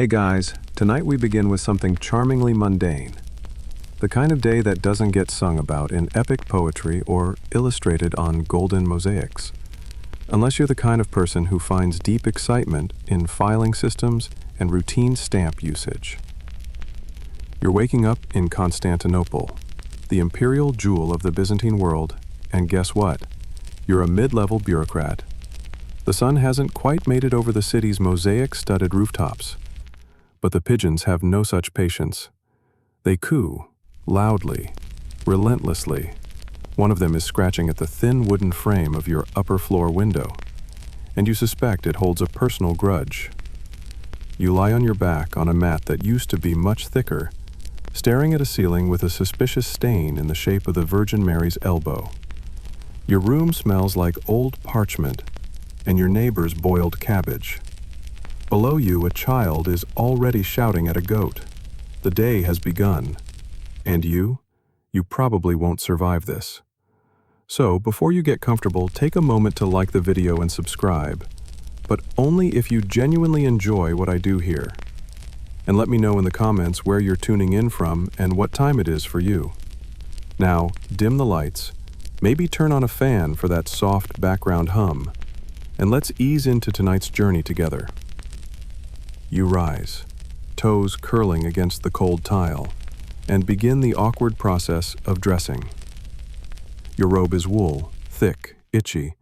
Hey guys, tonight we begin with something charmingly mundane. The kind of day that doesn't get sung about in epic poetry or illustrated on golden mosaics. Unless you're the kind of person who finds deep excitement in filing systems and routine stamp usage. You're waking up in Constantinople, the imperial jewel of the Byzantine world, and guess what? You're a mid-level bureaucrat. The sun hasn't quite made it over the city's mosaic-studded rooftops, but the pigeons have no such patience. They coo, loudly, relentlessly. One of them is scratching at the thin wooden frame of your upper floor window, and you suspect it holds a personal grudge. You lie on your back on a mat that used to be much thicker, staring at a ceiling with a suspicious stain in the shape of the Virgin Mary's elbow. Your room smells like old parchment and your neighbor's boiled cabbage. Below you, a child is already shouting at a goat. The day has begun. And you probably won't survive this. So, before you get comfortable, take a moment to like the video and subscribe, but only if you genuinely enjoy what I do here. And let me know in the comments where you're tuning in from and what time it is for you. Now, dim the lights, maybe turn on a fan for that soft background hum, and let's ease into tonight's journey together. You rise, toes curling against the cold tile, and begin the awkward process of dressing. Your robe is wool, thick, itchy,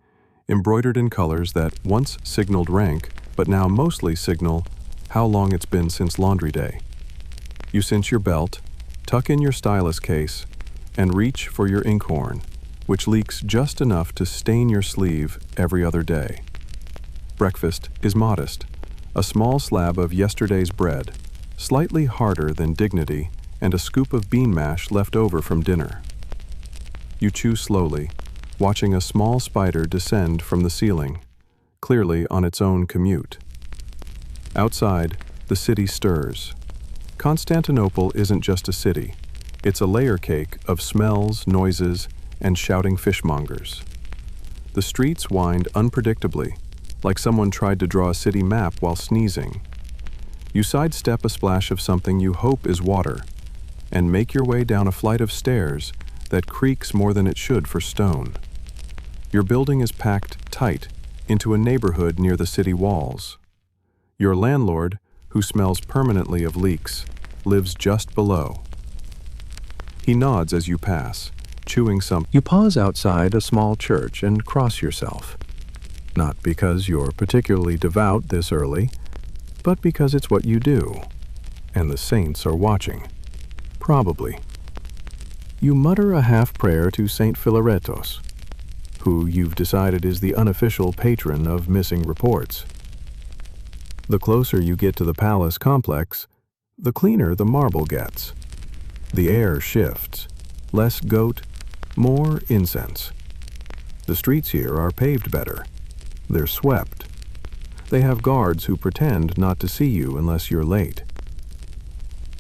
embroidered in colors that once signaled rank, but now mostly signal how long it's been since laundry day. You cinch your belt, tuck in your stylus case, and reach for your inkhorn, which leaks just enough to stain your sleeve every other day. Breakfast is modest, a small slab of yesterday's bread, slightly harder than dignity, and a scoop of bean mash left over from dinner. You chew slowly, watching a small spider descend from the ceiling, clearly on its own commute. Outside, the city stirs. Constantinople isn't just a city, it's a layer cake of smells, noises, and shouting fishmongers. The streets wind unpredictably, like someone tried to draw a city map while sneezing. You sidestep a splash of something you hope is water, and make your way down a flight of stairs that creaks more than it should for stone. Your building is packed tight into a neighborhood near the city walls. Your landlord, who smells permanently of leaks, lives just below. He nods as you pass, chewing something. You pause outside a small church and cross yourself. Not because you're particularly devout this early, but because it's what you do, and the saints are watching. Probably. You mutter a half-prayer to Saint Philaretos, who you've decided is the unofficial patron of missing reports. The closer you get to the palace complex, the cleaner the marble gets. The air shifts, less goat, more incense. The streets here are paved better. They're swept. They have guards who pretend not to see you unless you're late.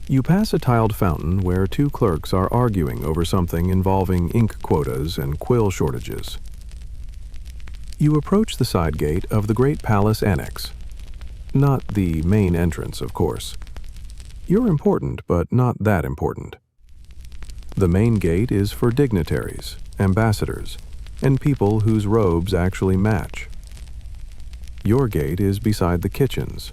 You pass a tiled fountain where two clerks are arguing over something involving ink quotas and quill shortages. You approach the side gate of the Great Palace Annex. Not the main entrance, of course. You're important, but not that important. The main gate is for dignitaries, ambassadors, and people whose robes actually match. Your gate is beside the kitchens,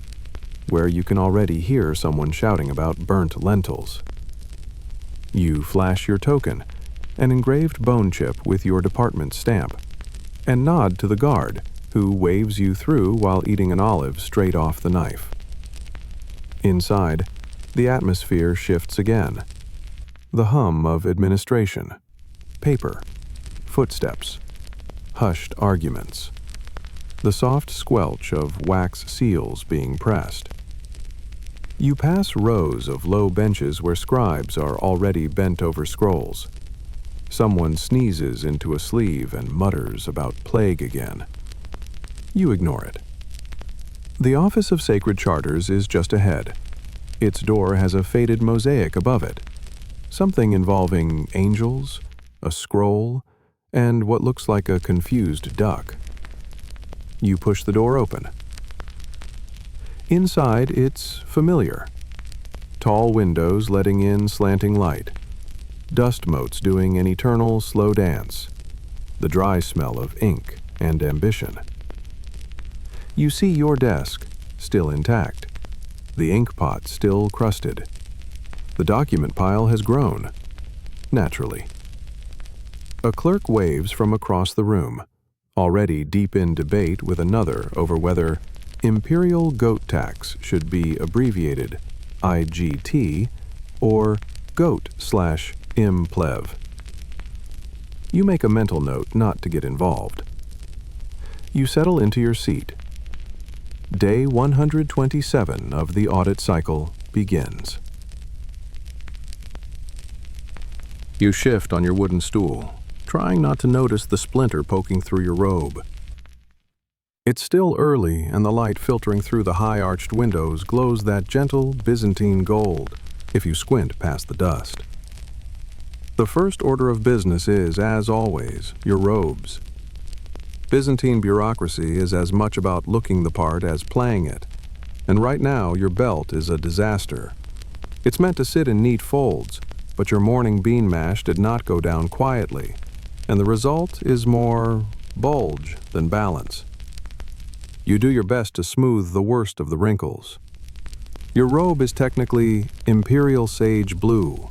where you can already hear someone shouting about burnt lentils. You flash your token, an engraved bone chip with your department stamp, and nod to the guard, who waves you through while eating an olive straight off the knife. Inside, the atmosphere shifts again. The hum of administration, paper, footsteps, hushed arguments. The soft squelch of wax seals being pressed. You pass rows of low benches where scribes are already bent over scrolls. Someone sneezes into a sleeve and mutters about plague again. You ignore it. The Office of Sacred Charters is just ahead. Its door has a faded mosaic above it. Something involving angels, a scroll, and what looks like a confused duck. You push the door open. Inside, it's familiar. Tall windows letting in slanting light. Dust motes doing an eternal slow dance. The dry smell of ink and ambition. You see your desk, still intact. The ink pot still crusted. The document pile has grown, naturally. A clerk waves from across the room, already deep in debate with another over whether imperial goat tax should be abbreviated IGT or goat/implev. You make a mental note not to get involved. You settle into your seat. Day 127 of the audit cycle begins. You shift on your wooden stool, trying not to notice the splinter poking through your robe. It's still early, and the light filtering through the high-arched windows glows that gentle Byzantine gold if you squint past the dust. The first order of business is, as always, your robes. Byzantine bureaucracy is as much about looking the part as playing it, and right now your belt is a disaster. It's meant to sit in neat folds, but your morning bean mash did not go down quietly, and the result is more bulge than balance. You do your best to smooth the worst of the wrinkles. Your robe is technically imperial sage blue,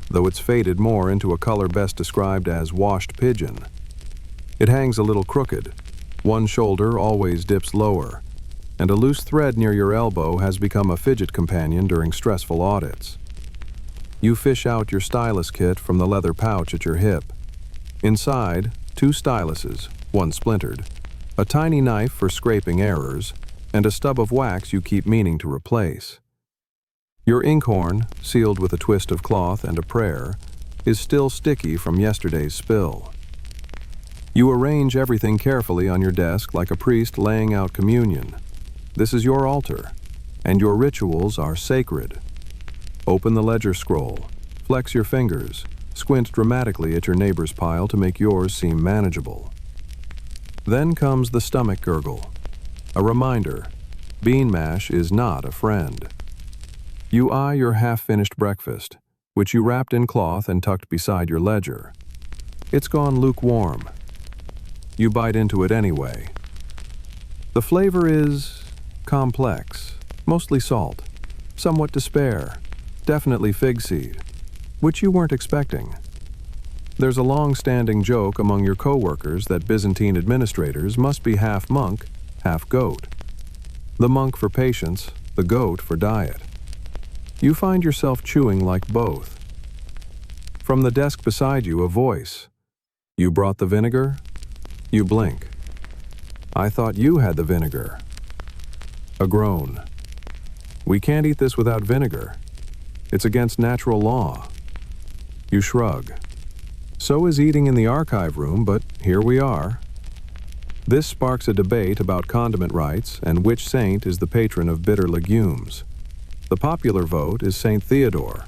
though it's faded more into a color best described as washed pigeon. It hangs a little crooked. One shoulder always dips lower, and a loose thread near your elbow has become a fidget companion during stressful audits. You fish out your stylus kit from the leather pouch at your hip. Inside, 2 styluses, one splintered, a tiny knife for scraping errors, and a stub of wax you keep meaning to replace. Your inkhorn, sealed with a twist of cloth and a prayer, is still sticky from yesterday's spill. You arrange everything carefully on your desk like a priest laying out communion. This is your altar, and your rituals are sacred. Open the ledger scroll, flex your fingers, squint dramatically at your neighbor's pile to make yours seem manageable. Then comes the stomach gurgle, a reminder, bean mash is not a friend. You eye your half-finished breakfast, which you wrapped in cloth and tucked beside your ledger. It's gone lukewarm. You bite into it anyway. The flavor is complex, mostly salt, somewhat despair, definitely fig seed, which you weren't expecting. There's a long-standing joke among your coworkers that Byzantine administrators must be half monk, half goat. The monk for patience, the goat for diet. You find yourself chewing like both. From the desk beside you, a voice. You brought the vinegar? You blink. I thought you had the vinegar. A groan. We can't eat this without vinegar. It's against natural law. You shrug. So is eating in the archive room, but here we are. This sparks a debate about condiment rights and which saint is the patron of bitter legumes. The popular vote is Saint Theodore,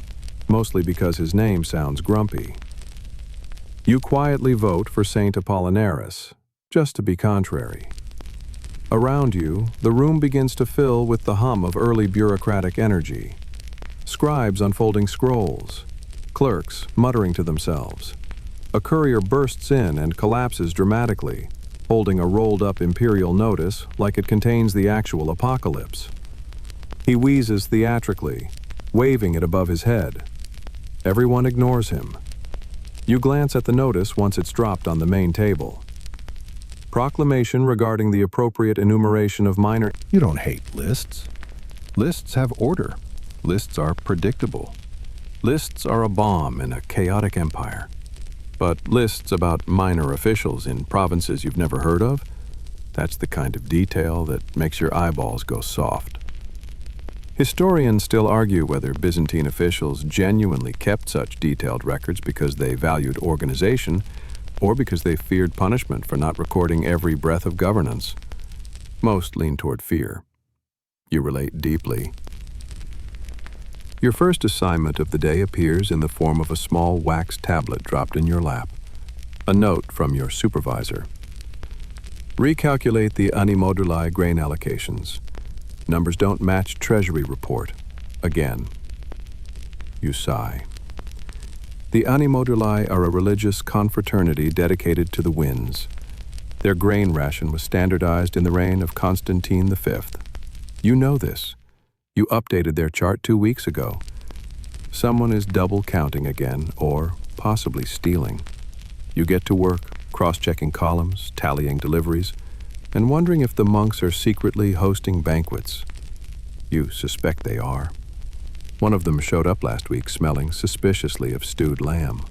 mostly because his name sounds grumpy. You quietly vote for Saint Apollinaris, just to be contrary. Around you, the room begins to fill with the hum of early bureaucratic energy. Scribes unfolding scrolls, clerks muttering to themselves. A courier bursts in and collapses dramatically, holding a rolled-up imperial notice like it contains the actual apocalypse. He wheezes theatrically, waving it above his head. Everyone ignores him. You glance at the notice once it's dropped on the main table. Proclamation regarding the appropriate enumeration of minor... You don't hate lists. Lists have order. Lists are predictable. Lists are a bomb in a chaotic empire. But lists about minor officials in provinces you've never heard of, that's the kind of detail that makes your eyeballs go soft. Historians still argue whether Byzantine officials genuinely kept such detailed records because they valued organization or because they feared punishment for not recording every breath of governance. Most lean toward fear. You relate deeply. Your first assignment of the day appears in the form of a small wax tablet dropped in your lap. A note from your supervisor. Recalculate the unimoduli grain allocations. Numbers don't match Treasury report. Again. You sigh. The Animoduli are a religious confraternity dedicated to the winds. Their grain ration was standardized in the reign of Constantine V. You know this. You updated their chart 2 weeks ago. Someone is double counting again, or possibly stealing. You get to work, cross-checking columns, tallying deliveries, and wondering if the monks are secretly hosting banquets. You suspect they are. One of them showed up last week smelling suspiciously of stewed lamb.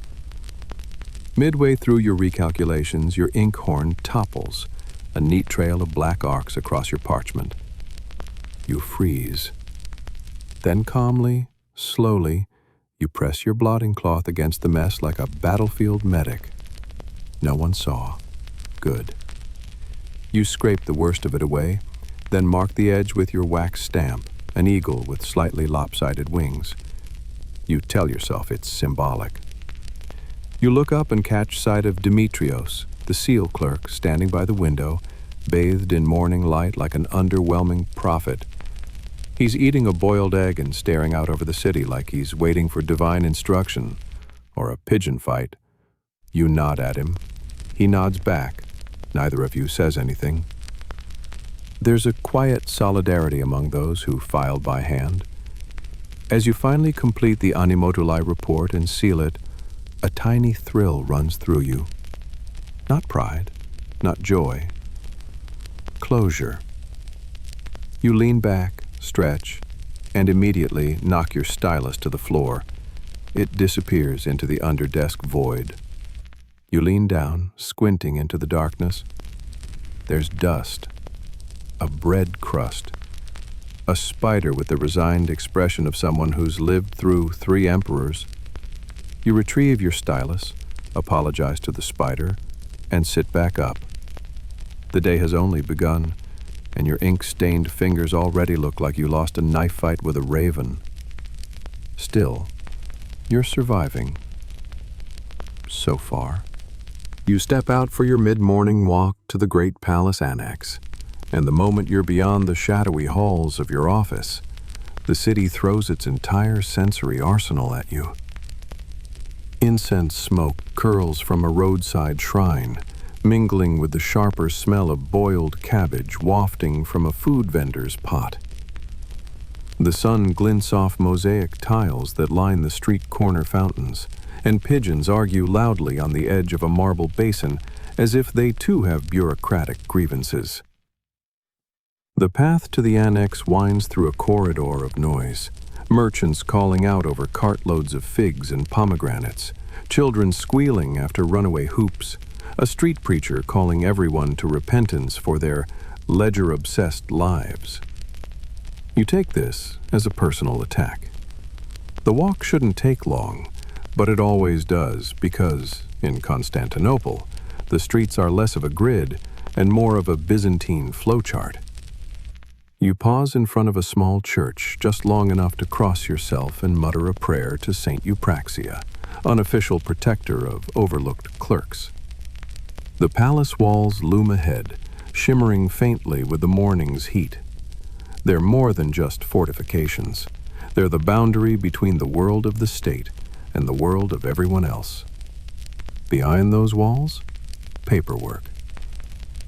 Midway through your recalculations, your inkhorn topples, a neat trail of black arcs across your parchment. You freeze. Then calmly, slowly, you press your blotting cloth against the mess like a battlefield medic. No one saw. Good. You scrape the worst of it away, then mark the edge with your wax stamp, an eagle with slightly lopsided wings. You tell yourself it's symbolic. You look up and catch sight of Demetrios, the seal clerk, standing by the window, bathed in morning light like an underwhelming prophet. He's eating a boiled egg and staring out over the city like he's waiting for divine instruction, or a pigeon fight. You nod at him. He nods back. Neither of you says anything. There's a quiet solidarity among those who filed by hand. As you finally complete the Animoduli report and seal it, a tiny thrill runs through you. Not pride, not joy. Closure. You lean back, stretch, and immediately knock your stylus to the floor. It disappears into the under-desk void. You lean down, squinting into the darkness. There's dust, a bread crust, a spider with the resigned expression of someone who's lived through 3 emperors. You retrieve your stylus, apologize to the spider, and sit back up. The day has only begun, and your ink-stained fingers already look like you lost a knife fight with a raven. Still, you're surviving. So far. You step out for your mid-morning walk to the great palace annex, and the moment you're beyond the shadowy halls of your office, the city throws its entire sensory arsenal at you. Incense smoke curls from a roadside shrine, mingling with the sharper smell of boiled cabbage wafting from a food vendor's pot. The sun glints off mosaic tiles that line the street corner fountains, and pigeons argue loudly on the edge of a marble basin as if they too have bureaucratic grievances. The path to the annex winds through a corridor of noise, merchants calling out over cartloads of figs and pomegranates, children squealing after runaway hoops, a street preacher calling everyone to repentance for their ledger-obsessed lives. You take this as a personal attack. The walk shouldn't take long, but it always does because, in Constantinople, the streets are less of a grid and more of a Byzantine flowchart. You pause in front of a small church just long enough to cross yourself and mutter a prayer to Saint Eupraxia, unofficial protector of overlooked clerks. The palace walls loom ahead, shimmering faintly with the morning's heat. They're more than just fortifications. They're the boundary between the world of the state and the world of everyone else. Behind those walls, paperwork.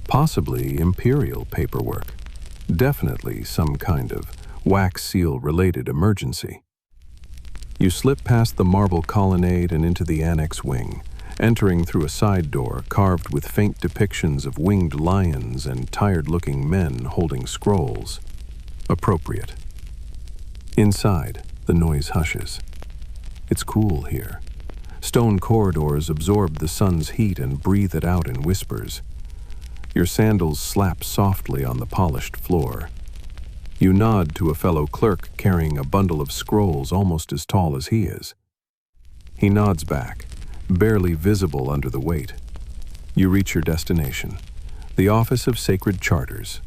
Possibly imperial paperwork. Definitely some kind of wax seal-related emergency. You slip past the marble colonnade and into the annex wing, entering through a side door carved with faint depictions of winged lions and tired-looking men holding scrolls. Appropriate. Inside, the noise hushes. It's cool here. Stone corridors absorb the sun's heat and breathe it out in whispers. Your sandals slap softly on the polished floor. You nod to a fellow clerk carrying a bundle of scrolls almost as tall as he is. He nods back, barely visible under the weight. You reach your destination, the Office of Sacred Charters.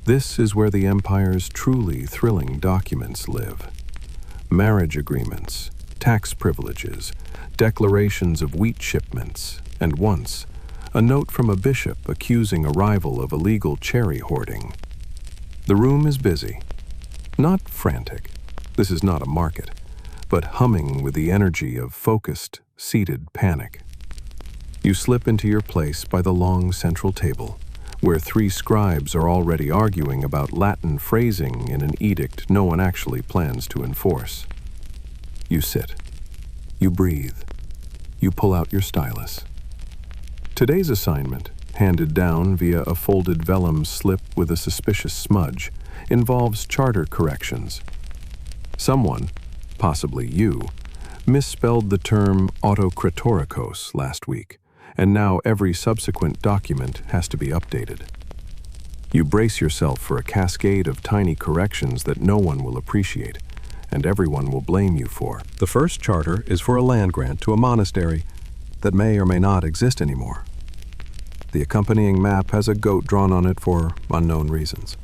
This is where the Empire's truly thrilling documents live. Marriage agreements, tax privileges, declarations of wheat shipments, and once, a note from a bishop accusing a rival of illegal cherry hoarding. The room is busy. Not frantic. This is not a market, but humming with the energy of focused, seated panic. You slip into your place by the long central table, where 3 scribes are already arguing about Latin phrasing in an edict no one actually plans to enforce. You sit. You breathe. You pull out your stylus. Today's assignment, handed down via a folded vellum slip with a suspicious smudge, involves charter corrections. Someone, possibly you, misspelled the term autokratorikos last week, and now every subsequent document has to be updated. You brace yourself for a cascade of tiny corrections that no one will appreciate, and everyone will blame you for. The first charter is for a land grant to a monastery that may or may not exist anymore. The accompanying map has a goat drawn on it for unknown reasons.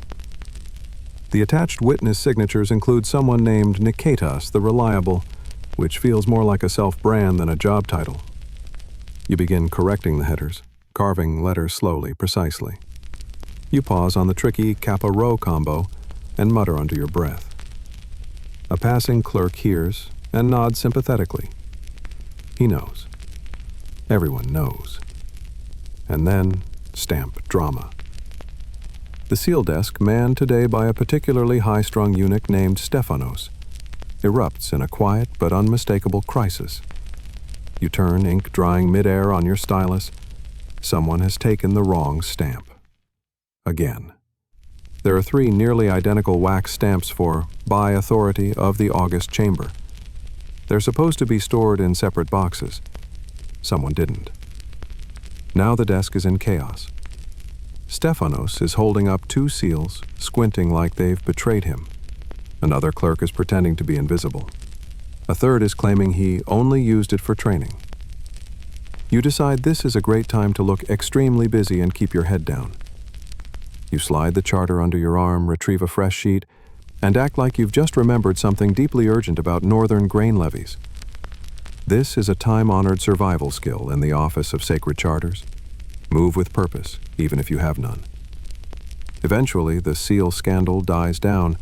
The attached witness signatures include someone named Niketas the Reliable, which feels more like a self-brand than a job title. You begin correcting the headers, carving letters slowly, precisely. You pause on the tricky kappa-rho combo and mutter under your breath. A passing clerk hears and nods sympathetically. He knows. Everyone knows. And then, stamp drama. The seal desk, manned today by a particularly high-strung eunuch named Stephanos, erupts in a quiet but unmistakable crisis. You turn, ink drying midair on your stylus. Someone has taken the wrong stamp. Again. There are 3 nearly identical wax stamps for by authority of the August Chamber. They're supposed to be stored in separate boxes. Someone didn't. Now the desk is in chaos. Stephanos is holding up 2 seals, squinting like they've betrayed him. Another clerk is pretending to be invisible. A third is claiming he only used it for training. You decide this is a great time to look extremely busy and keep your head down. You slide the charter under your arm, retrieve a fresh sheet, and act like you've just remembered something deeply urgent about northern grain levies. This is a time-honored survival skill in the Office of Sacred Charters. Move with purpose, even if you have none. Eventually, the seal scandal dies down,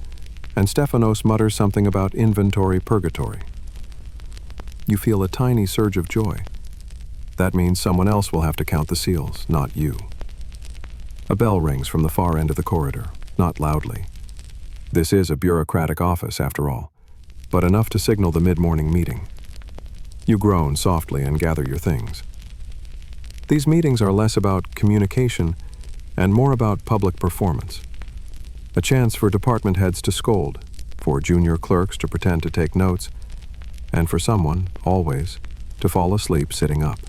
and Stephanos mutters something about inventory purgatory. You feel a tiny surge of joy. That means someone else will have to count the seals, not you. A bell rings from the far end of the corridor, not loudly. This is a bureaucratic office, after all, but enough to signal the mid-morning meeting. You groan softly and gather your things. These meetings are less about communication and more about public performance. A chance for department heads to scold, for junior clerks to pretend to take notes, and for someone, always, to fall asleep sitting up.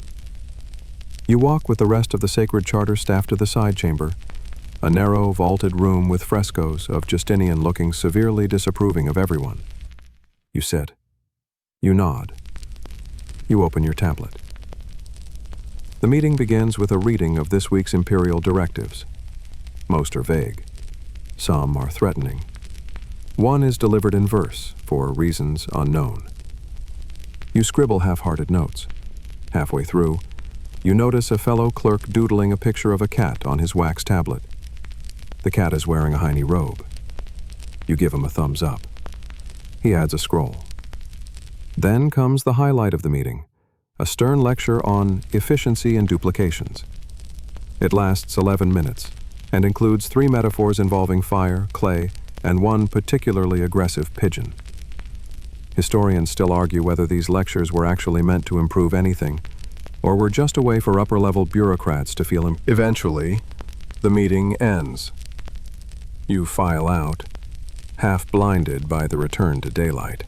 You walk with the rest of the Sacred Charter staff to the side chamber, a narrow, vaulted room with frescoes of Justinian looking severely disapproving of everyone. You sit. You nod. You open your tablet. The meeting begins with a reading of this week's imperial directives. Most are vague. Some are threatening. One is delivered in verse, for reasons unknown. You scribble half-hearted notes. Halfway through, you notice a fellow clerk doodling a picture of a cat on his wax tablet. The cat is wearing a hiney robe. You give him a thumbs up. He adds a scroll. Then comes the highlight of the meeting, a stern lecture on efficiency and duplications. It lasts 11 minutes and includes 3 metaphors involving fire, clay, and one particularly aggressive pigeon. Historians still argue whether these lectures were actually meant to improve anything, or were just a way for upper-level bureaucrats to feel Eventually, the meeting ends. You file out, half blinded by the return to daylight.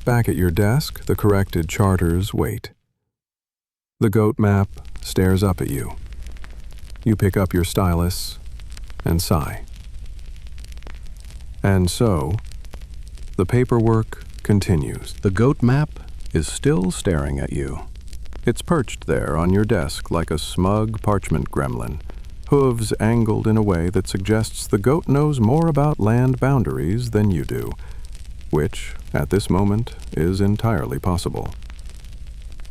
Back at your desk, the corrected charters wait. The goat map stares up at you. You pick up your stylus and sigh. And so, the paperwork continues. The goat map is still staring at you. It's perched there on your desk like a smug parchment gremlin, hooves angled in a way that suggests the goat knows more about land boundaries than you do, which, at this moment, is entirely possible.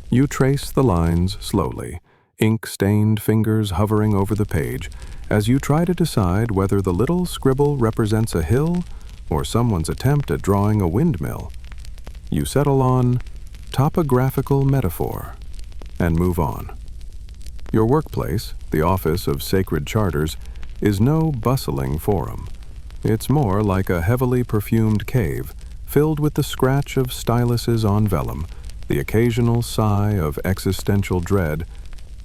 You trace the lines slowly, ink-stained fingers hovering over the page as you try to decide whether the little scribble represents a hill or someone's attempt at drawing a windmill. You settle on topographical metaphor and move on. Your workplace, the Office of Sacred Charters, is no bustling forum. It's more like a heavily perfumed cave filled with the scratch of styluses on vellum, the occasional sigh of existential dread,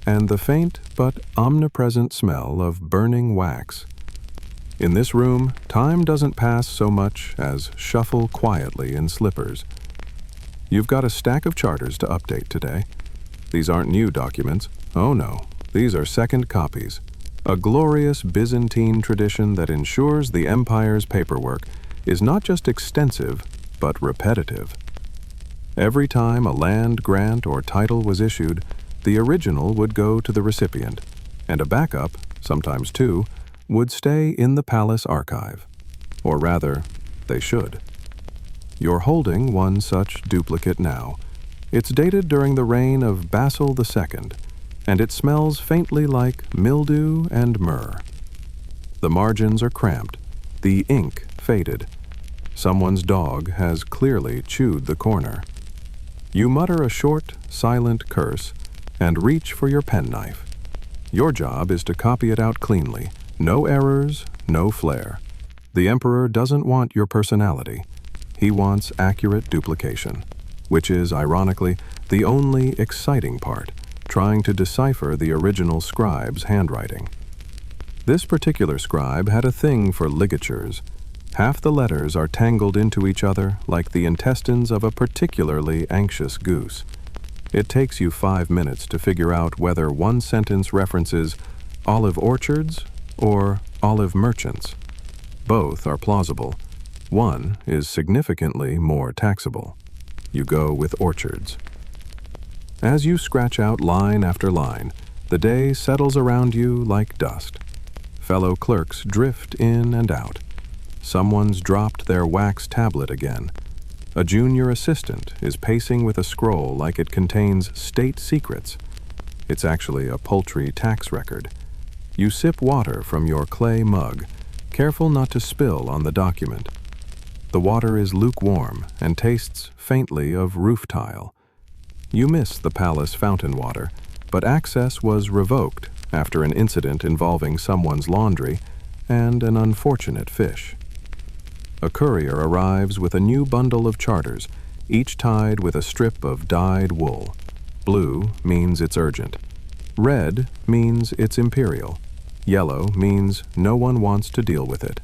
and the faint but omnipresent smell of burning wax. In this room, time doesn't pass so much as shuffle quietly in slippers. You've got a stack of charters to update today. These aren't new documents. Oh no, these are second copies. A glorious Byzantine tradition that ensures the empire's paperwork is not just extensive, but repetitive. Every time a land grant or title was issued, the original would go to the recipient, and a backup, sometimes two, would stay in the palace archive. Or rather, they should. You're holding one such duplicate now. It's dated during the reign of Basil II, and it smells faintly like mildew and myrrh. The margins are cramped, the ink faded. Someone's dog has clearly chewed the corner. You mutter a short, silent curse and reach for your penknife. Your job is to copy it out cleanly. No errors, no flair. The emperor doesn't want your personality. He wants accurate duplication, which is, ironically, the only exciting part, trying to decipher the original scribe's handwriting. This particular scribe had a thing for ligatures. Half the letters are tangled into each other like the intestines of a particularly anxious goose. It takes you 5 minutes to figure out whether one sentence references olive orchards or olive merchants. Both are plausible. One is significantly more taxable. You go with orchards. As you scratch out line after line, the day settles around you like dust. Fellow clerks drift in and out. Someone's dropped their wax tablet again. A junior assistant is pacing with a scroll like it contains state secrets. It's actually a paltry tax record. You sip water from your clay mug, careful not to spill on the document. The water is lukewarm and tastes faintly of roof tile. You miss the palace fountain water, but access was revoked after an incident involving someone's laundry and an unfortunate fish. A courier arrives with a new bundle of charters, each tied with a strip of dyed wool. Blue means it's urgent. Red means it's imperial. Yellow means no one wants to deal with it.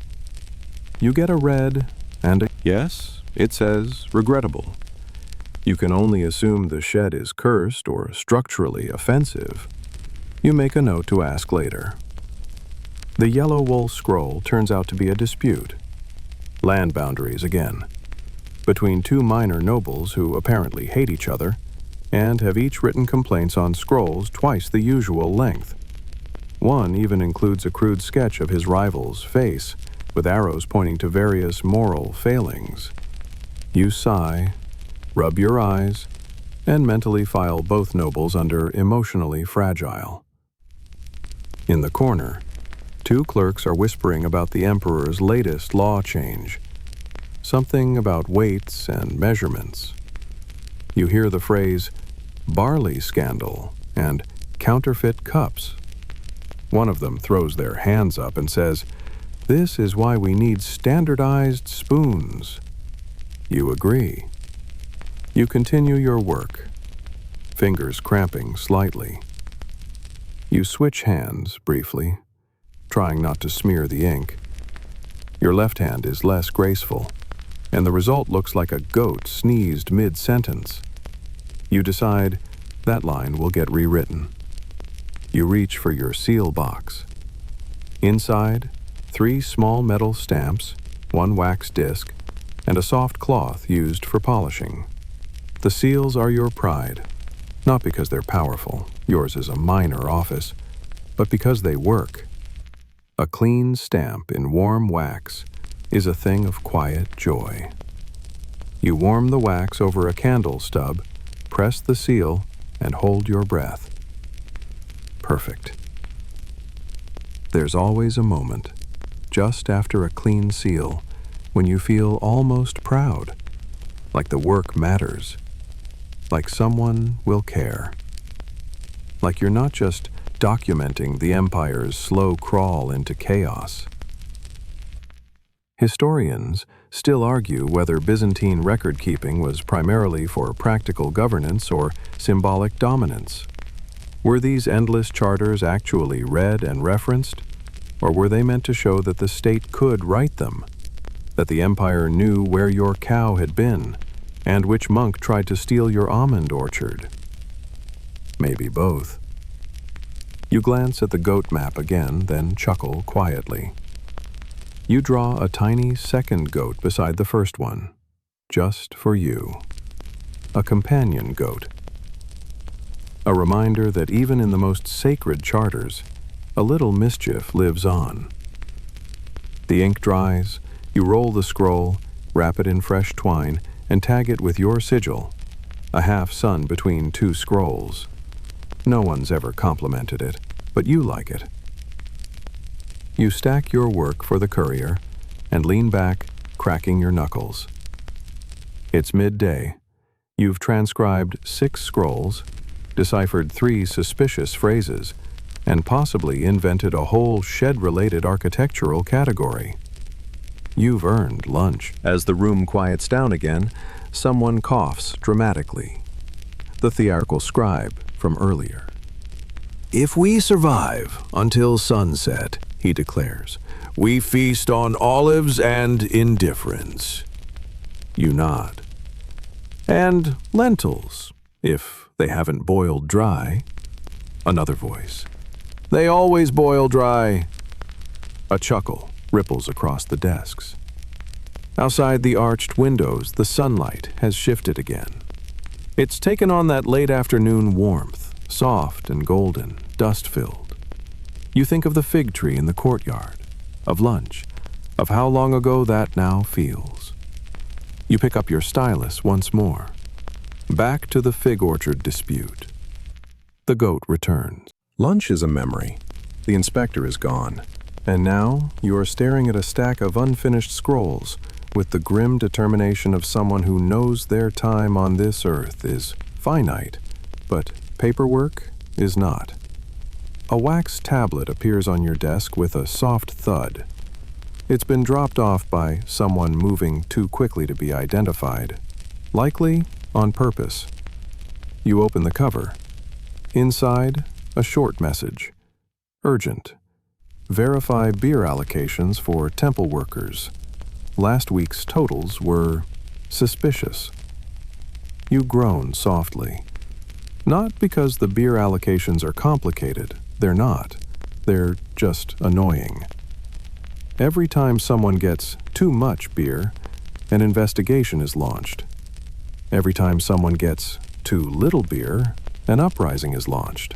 You get a red and a yes, it says regrettable. You can only assume the shed is cursed or structurally offensive. You make a note to ask later. The yellow wool scroll turns out to be a dispute. Land boundaries again. Between two minor nobles who apparently hate each other and have each written complaints on scrolls twice the usual length. One even includes a crude sketch of his rival's face, with arrows pointing to various moral failings. You sigh, rub your eyes, and mentally file both nobles under emotionally fragile. In the corner, two clerks are whispering about the emperor's latest law change. Something about weights and measurements. You hear the phrase, barley scandal, and counterfeit cups. One of them throws their hands up and says, "This is why we need standardized spoons." You agree. You continue your work, fingers cramping slightly. You switch hands briefly, trying not to smear the ink. Your left hand is less graceful, and the result looks like a goat sneezed mid-sentence. You decide that line will get rewritten. You reach for your seal box. Inside, 3 small metal stamps, 1 wax disc, and a soft cloth used for polishing. The seals are your pride, not because they're powerful, yours is a minor office, but because they work. A clean stamp in warm wax is a thing of quiet joy. You warm the wax over a candle stub, press the seal, and hold your breath. perfect. There's always a moment, just after a clean seal, when you feel almost proud, like the work matters, like someone will care, like you're not just documenting the empire's slow crawl into chaos. Historians still argue whether Byzantine record-keeping was primarily for practical governance or symbolic dominance. Were these endless charters actually read and referenced, or were they meant to show that the state could write them, that the empire knew where your cow had been, and which monk tried to steal your almond orchard? Maybe both. You glance at the goat map again, then chuckle quietly. You draw a tiny second goat beside the first one, just for you. A companion goat. A reminder that even in the most sacred charters, a little mischief lives on. The ink dries, you roll the scroll, wrap it in fresh twine, and tag it with your sigil, a half-sun between two scrolls. No one's ever complimented it, but you like it. You stack your work for the courier and lean back, cracking your knuckles. It's midday. You've transcribed 6 scrolls, deciphered 3 suspicious phrases, and possibly invented a whole shed-related architectural category. You've earned lunch. As the room quiets down again, someone coughs dramatically. The theatrical scribe from earlier. "If we survive until sunset," he declares, "we feast on olives and indifference." You nod. "And lentils, if they haven't boiled dry." Another voice. "They always boil dry." A chuckle ripples across the desks. Outside the arched windows, the sunlight has shifted again. It's taken on that late afternoon warmth, soft and golden, dust-filled. You think of the fig tree in the courtyard, of lunch, of how long ago that now feels. You pick up your stylus once more. Back to the fig orchard dispute. The goat returns. Lunch is a memory. The inspector is gone. And now you are staring at a stack of unfinished scrolls with the grim determination of someone who knows their time on this earth is finite, but paperwork is not. A wax tablet appears on your desk with a soft thud. It's been dropped off by someone moving too quickly to be identified, likely on purpose. You open the cover. Inside, a short message. Urgent. Verify beer allocations for temple workers. Last week's totals were suspicious. You groan softly. Not because the beer allocations are complicated. They're not. They're just annoying. Every time someone gets too much beer, an investigation is launched. Every time someone gets too little beer, an uprising is launched.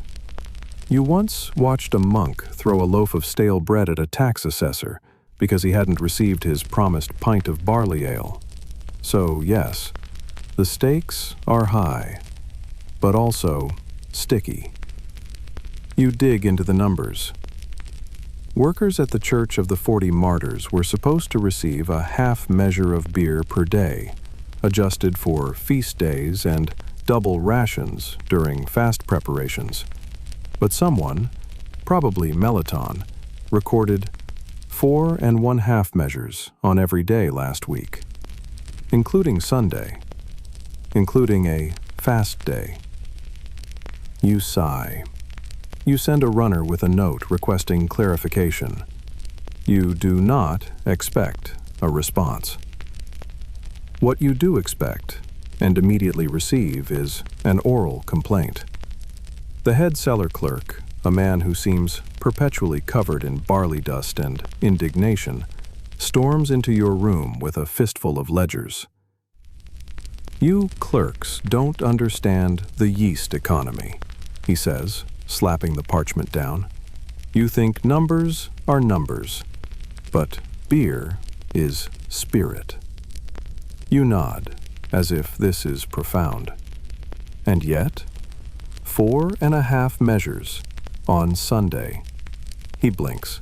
You once watched a monk throw a loaf of stale bread at a tax assessor because he hadn't received his promised pint of barley ale. So, yes, the stakes are high, but also sticky. You dig into the numbers. Workers at the Church of the 40 Martyrs were supposed to receive a half measure of beer per day, adjusted for feast days and double rations during fast preparations. But someone, probably Melaton, recorded 4 1/2 measures on every day last week, including Sunday, including a fast day. You sigh. You send a runner with a note requesting clarification. You do not expect a response. What you do expect, and immediately receive, is an oral complaint. The head cellar clerk, a man who seems perpetually covered in barley dust and indignation, storms into your room with a fistful of ledgers. You clerks don't understand the yeast economy, he says, slapping the parchment down. You think numbers are numbers, but beer is spirit. You nod, as if this is profound. And yet, 4 1/2 measures, on Sunday. He blinks.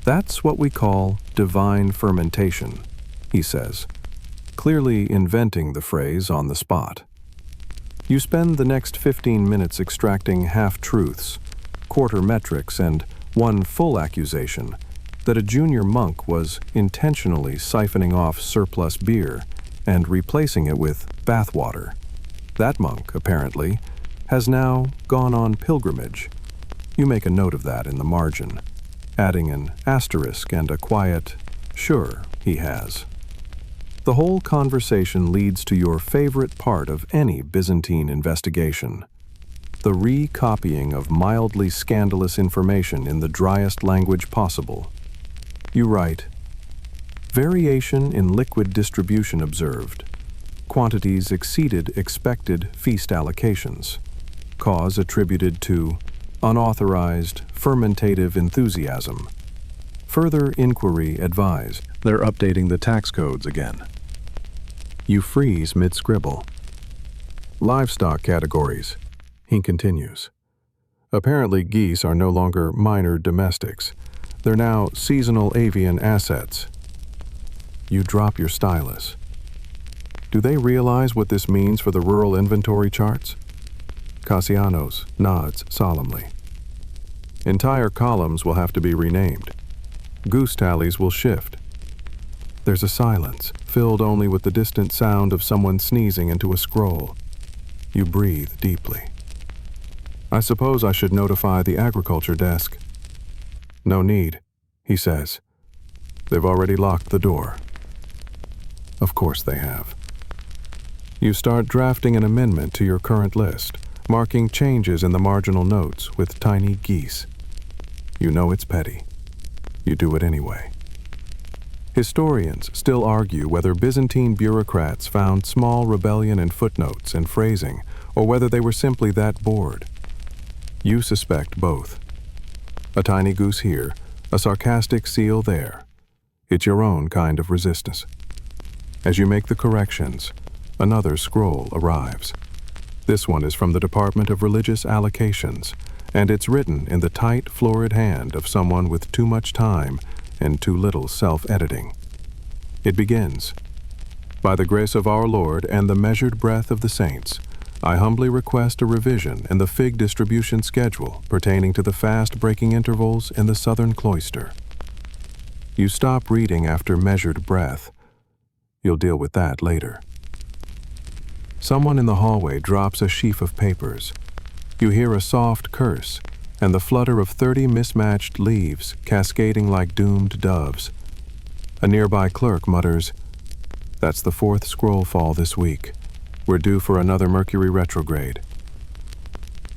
That's what we call divine fermentation, he says, clearly inventing the phrase on the spot. You spend the next 15 minutes extracting half-truths, quarter metrics, and one full accusation that a junior monk was intentionally siphoning off surplus beer and replacing it with bathwater. That monk, apparently, has now gone on pilgrimage. You make a note of that in the margin, adding an asterisk and a quiet, "Sure, he has." The whole conversation leads to your favorite part of any Byzantine investigation: the recopying of mildly scandalous information in the driest language possible. You write, "Variation in liquid distribution observed. Quantities exceeded expected feast allocations. Cause attributed to unauthorized fermentative enthusiasm. Further inquiry advised." They're updating the tax codes again. You freeze mid-scribble. "Livestock categories," he continues. "Apparently geese are no longer minor domestics. They're now seasonal avian assets." You drop your stylus. Do they realize what this means for the rural inventory charts? Cassianos nods solemnly. Entire columns will have to be renamed. Goose tallies will shift. There's a silence, filled only with the distant sound of someone sneezing into a scroll. You breathe deeply. "I suppose I should notify the agriculture desk." "No need," he says. "They've already locked the door." Of course they have. You start drafting an amendment to your current list, marking changes in the marginal notes with tiny geese. You know it's petty. You do it anyway. Historians still argue whether Byzantine bureaucrats found small rebellion in footnotes and phrasing, or whether they were simply that bored. You suspect both. A tiny goose here, a sarcastic seal there. It's your own kind of resistance. As you make the corrections, another scroll arrives. This one is from the Department of Religious Allocations, and it's written in the tight, florid hand of someone with too much time and too little self-editing. It begins, "By the grace of our Lord and the measured breath of the saints, I humbly request a revision in the fig distribution schedule pertaining to the fast-breaking intervals in the southern cloister." You stop reading after measured breath. You'll deal with that later. Someone in the hallway drops a sheaf of papers. You hear a soft curse and the flutter of 30 mismatched leaves cascading like doomed doves. A nearby clerk mutters, "That's the 4th scroll fall this week. We're due for another Mercury retrograde."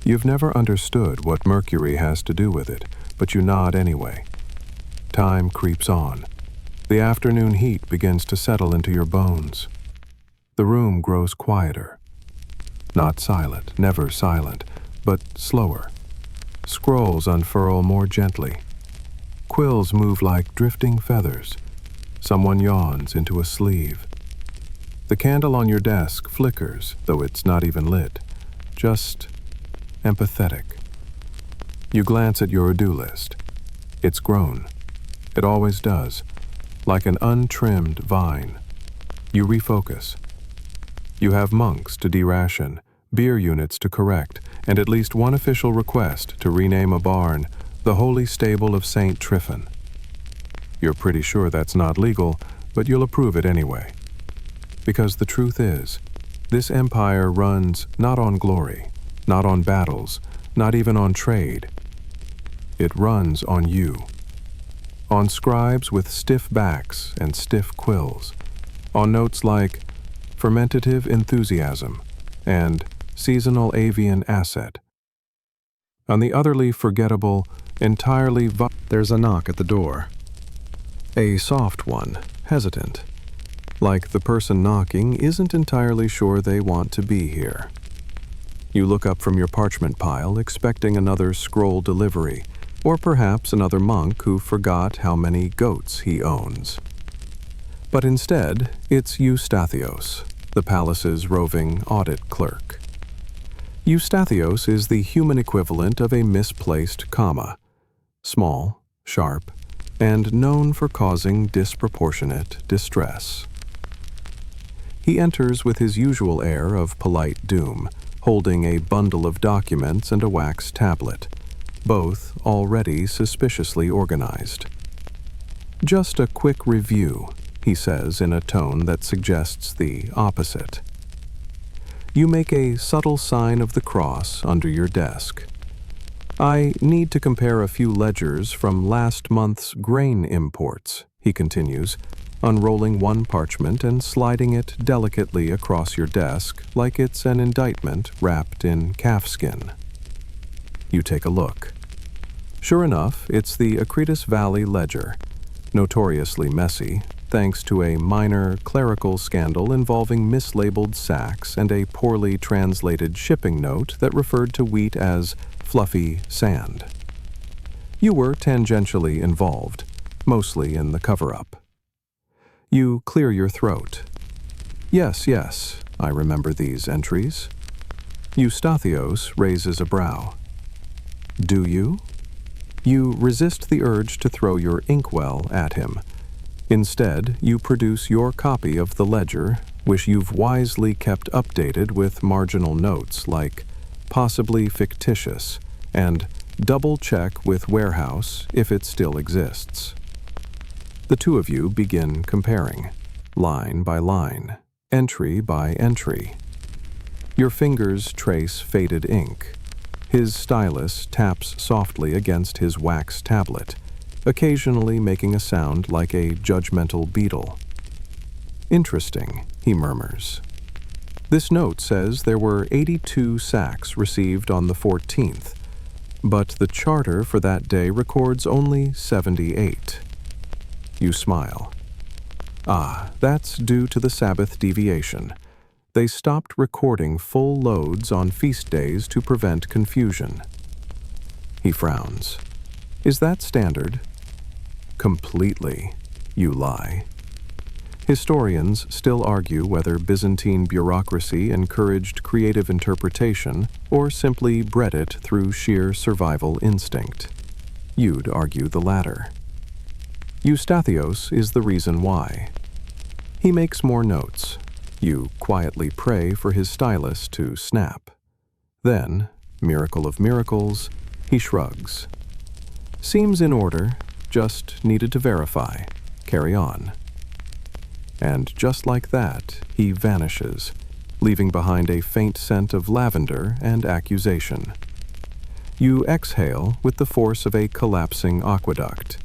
You've never understood what Mercury has to do with it, but you nod anyway. Time creeps on. The afternoon heat begins to settle into your bones. The room grows quieter. Not silent, never silent, but slower. Scrolls unfurl more gently. Quills move like drifting feathers. Someone yawns into a sleeve. The candle on your desk flickers, though it's not even lit. Just empathetic. You glance at your to-do list. It's grown. It always does, like an untrimmed vine. You refocus. You have monks to deration, beer units to correct, and at least one official request to rename a barn the Holy Stable of St. Tryphon. You're pretty sure that's not legal, but you'll approve it anyway. Because the truth is, this empire runs not on glory, not on battles, not even on trade. It runs on you. On scribes with stiff backs and stiff quills. On notes like fermentative enthusiasm and seasonal avian asset. On the utterly forgettable, entirely There's a knock at the door. A soft one, hesitant. Like the person knocking isn't entirely sure they want to be here. You look up from your parchment pile, expecting another scroll delivery, or perhaps another monk who forgot how many goats he owns. But instead, it's Eustathios, the palace's roving audit clerk. Eustathios is the human equivalent of a misplaced comma, small, sharp, and known for causing disproportionate distress. He enters with his usual air of polite doom, holding a bundle of documents and a wax tablet, both already suspiciously organized. "Just a quick review," he says in a tone that suggests the opposite. You make a subtle sign of the cross under your desk. "I need to compare a few ledgers from last month's grain imports," he continues, unrolling one parchment and sliding it delicately across your desk like it's an indictment wrapped in calfskin. You take a look. Sure enough, it's the Akritas Valley ledger, notoriously messy, thanks to a minor clerical scandal involving mislabeled sacks and a poorly translated shipping note that referred to wheat as fluffy sand. You were tangentially involved, mostly in the cover-up. You clear your throat. Yes, I remember these entries." Eustathios raises a brow. "Do you?" You resist the urge to throw your inkwell at him. Instead, you produce your copy of the ledger, which you've wisely kept updated with marginal notes like "possibly fictitious" and "double-check with warehouse if it still exists." The two of you begin comparing, line by line, entry by entry. Your fingers trace faded ink. His stylus taps softly against his wax tablet, occasionally making a sound like a judgmental beetle. "Interesting," he murmurs. "This note says there were 82 sacks received on the 14th, but the charter for that day records only 78. You smile. "Ah, that's due to the Sabbath deviation. They stopped recording full loads on feast days to prevent confusion." He frowns. "Is that standard?" "Completely," you lie. Historians still argue whether Byzantine bureaucracy encouraged creative interpretation or simply bred it through sheer survival instinct. You'd argue the latter. Eustathios is the reason why. He makes more notes. You quietly pray for his stylus to snap. Then, miracle of miracles, he shrugs. "Seems in order, just needed to verify. Carry on." And just like that, he vanishes, leaving behind a faint scent of lavender and accusation. You exhale with the force of a collapsing aqueduct.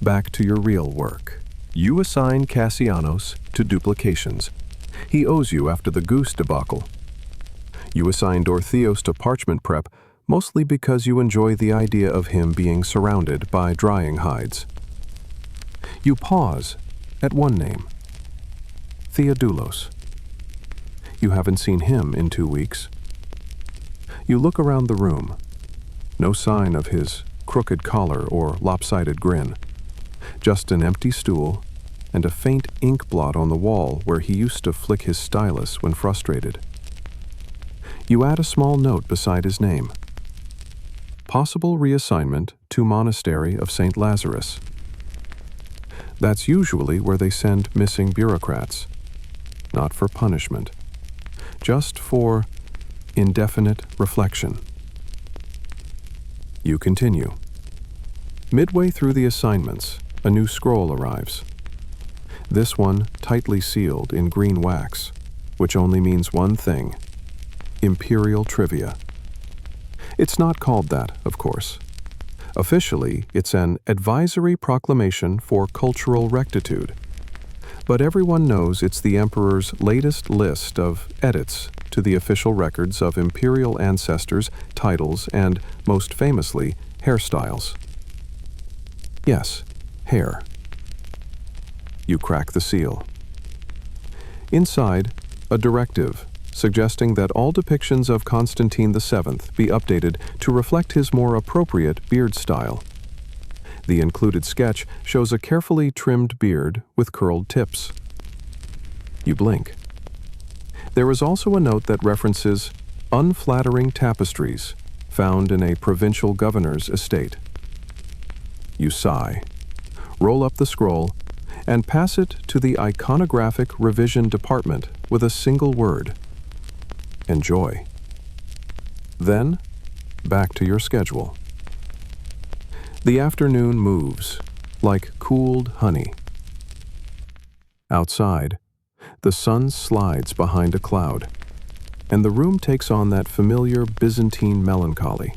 Back to your real work. You assign Cassianos to duplications. He owes you after the goose debacle. You assign Dorotheos to parchment prep, mostly because you enjoy the idea of him being surrounded by drying hides. You pause at one name, Theodulos. You haven't seen him in 2 weeks. You look around the room. No sign of his crooked collar or lopsided grin. Just an empty stool and a faint ink blot on the wall where he used to flick his stylus when frustrated. You add a small note beside his name. Possible reassignment to Monastery of St. Lazarus. That's usually where they send missing bureaucrats. Not for punishment. Just for indefinite reflection. You continue. Midway through the assignments, a new scroll arrives. This one tightly sealed in green wax, which only means one thing: imperial trivia. It's not called that, of course. Officially, it's an advisory proclamation for cultural rectitude. But everyone knows it's the emperor's latest list of edits to the official records of imperial ancestors, titles, and, most famously, hairstyles. Yes, hair. You crack the seal. Inside, a directive suggesting that all depictions of Constantine VII be updated to reflect his more appropriate beard style. The included sketch shows a carefully trimmed beard with curled tips. You blink. There is also a note that references unflattering tapestries found in a provincial governor's estate. You sigh, roll up the scroll, and pass it to the iconographic revision department with a single word: enjoy. Then, back to your schedule. The afternoon moves like cooled honey. Outside, the sun slides behind a cloud, and the room takes on that familiar Byzantine melancholy.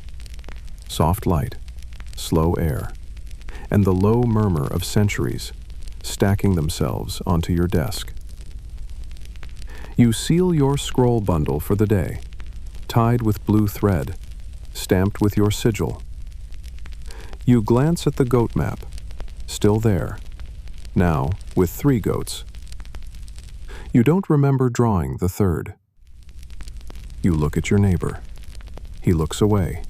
Soft light, slow air, and the low murmur of centuries stacking themselves onto your desk. You seal your scroll bundle for the day, tied with blue thread, stamped with your sigil. You glance at the goat map, still there, now with 3 goats. You don't remember drawing the 3rd. You look at your neighbor. He looks away.